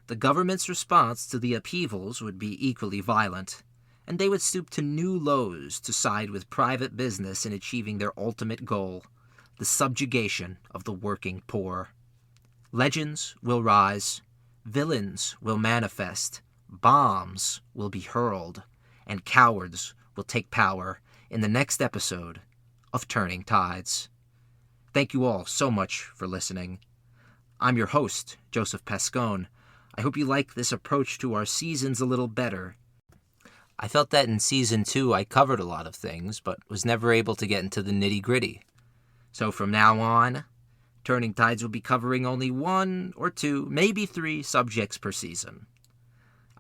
The government's response to the upheavals would be equally violent, and they would stoop to new lows to side with private business in achieving their ultimate goal, the subjugation of the working poor. Legends will rise, villains will manifest, bombs will be hurled, and cowards will take power in the next episode of Turning Tides. Thank you all so much for listening. I'm your host, Joseph Pascone. I hope you like this approach to our seasons a little better. I felt that in Season 2 I covered a lot of things, but was never able to get into the nitty-gritty. So from now on, Turning Tides will be covering only 1 or 2, maybe 3 subjects per season.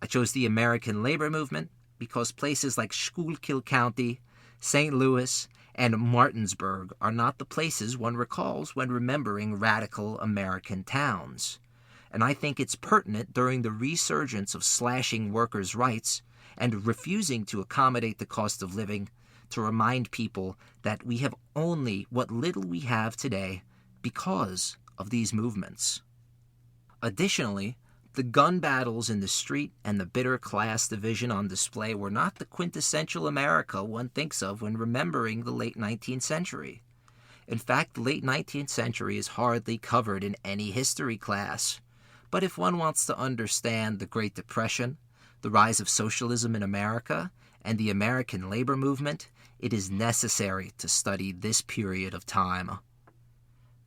I chose the American labor movement because places like Schuylkill County, St. Louis, and Martinsburg are not the places one recalls when remembering radical American towns. And I think it's pertinent during the resurgence of slashing workers' rights and refusing to accommodate the cost of living to remind people that we have only what little we have today because of these movements. Additionally, the gun battles in the street and the bitter class division on display were not the quintessential America one thinks of when remembering the late 19th century. In fact, the late 19th century is hardly covered in any history class. But if one wants to understand the Great Depression, the rise of socialism in America, and the American labor movement, it is necessary to study this period of time.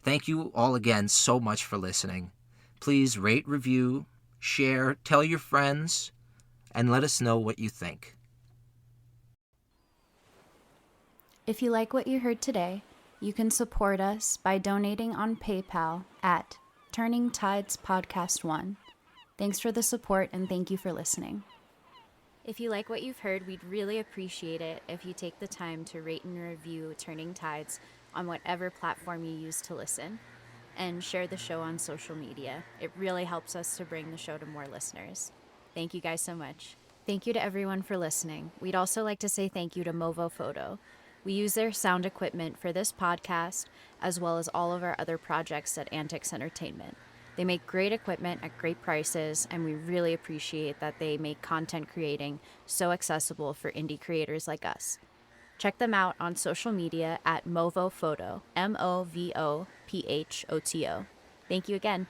Thank you all again so much for listening. Please rate, review, share, tell your friends, and let us know what you think. If you like what you heard today, you can support us by donating on PayPal at Turning Tides Podcast 1. Thanks for the support and thank you for listening. If you like what you've heard, we'd really appreciate it if you take the time to rate and review Turning Tides on whatever platform you use to listen, and share the show on social media. It really helps us to bring the show to more listeners. Thank you guys so much. Thank you to everyone for listening. We'd also like to say thank you to Movo Photo. We use their sound equipment for this podcast, as well as all of our other projects at AntiKs Entertainment. They make great equipment at great prices, and we really appreciate that they make content creating so accessible for indie creators like us. Check them out on social media at Movo Photo, MOVOPHOTO. Thank you again.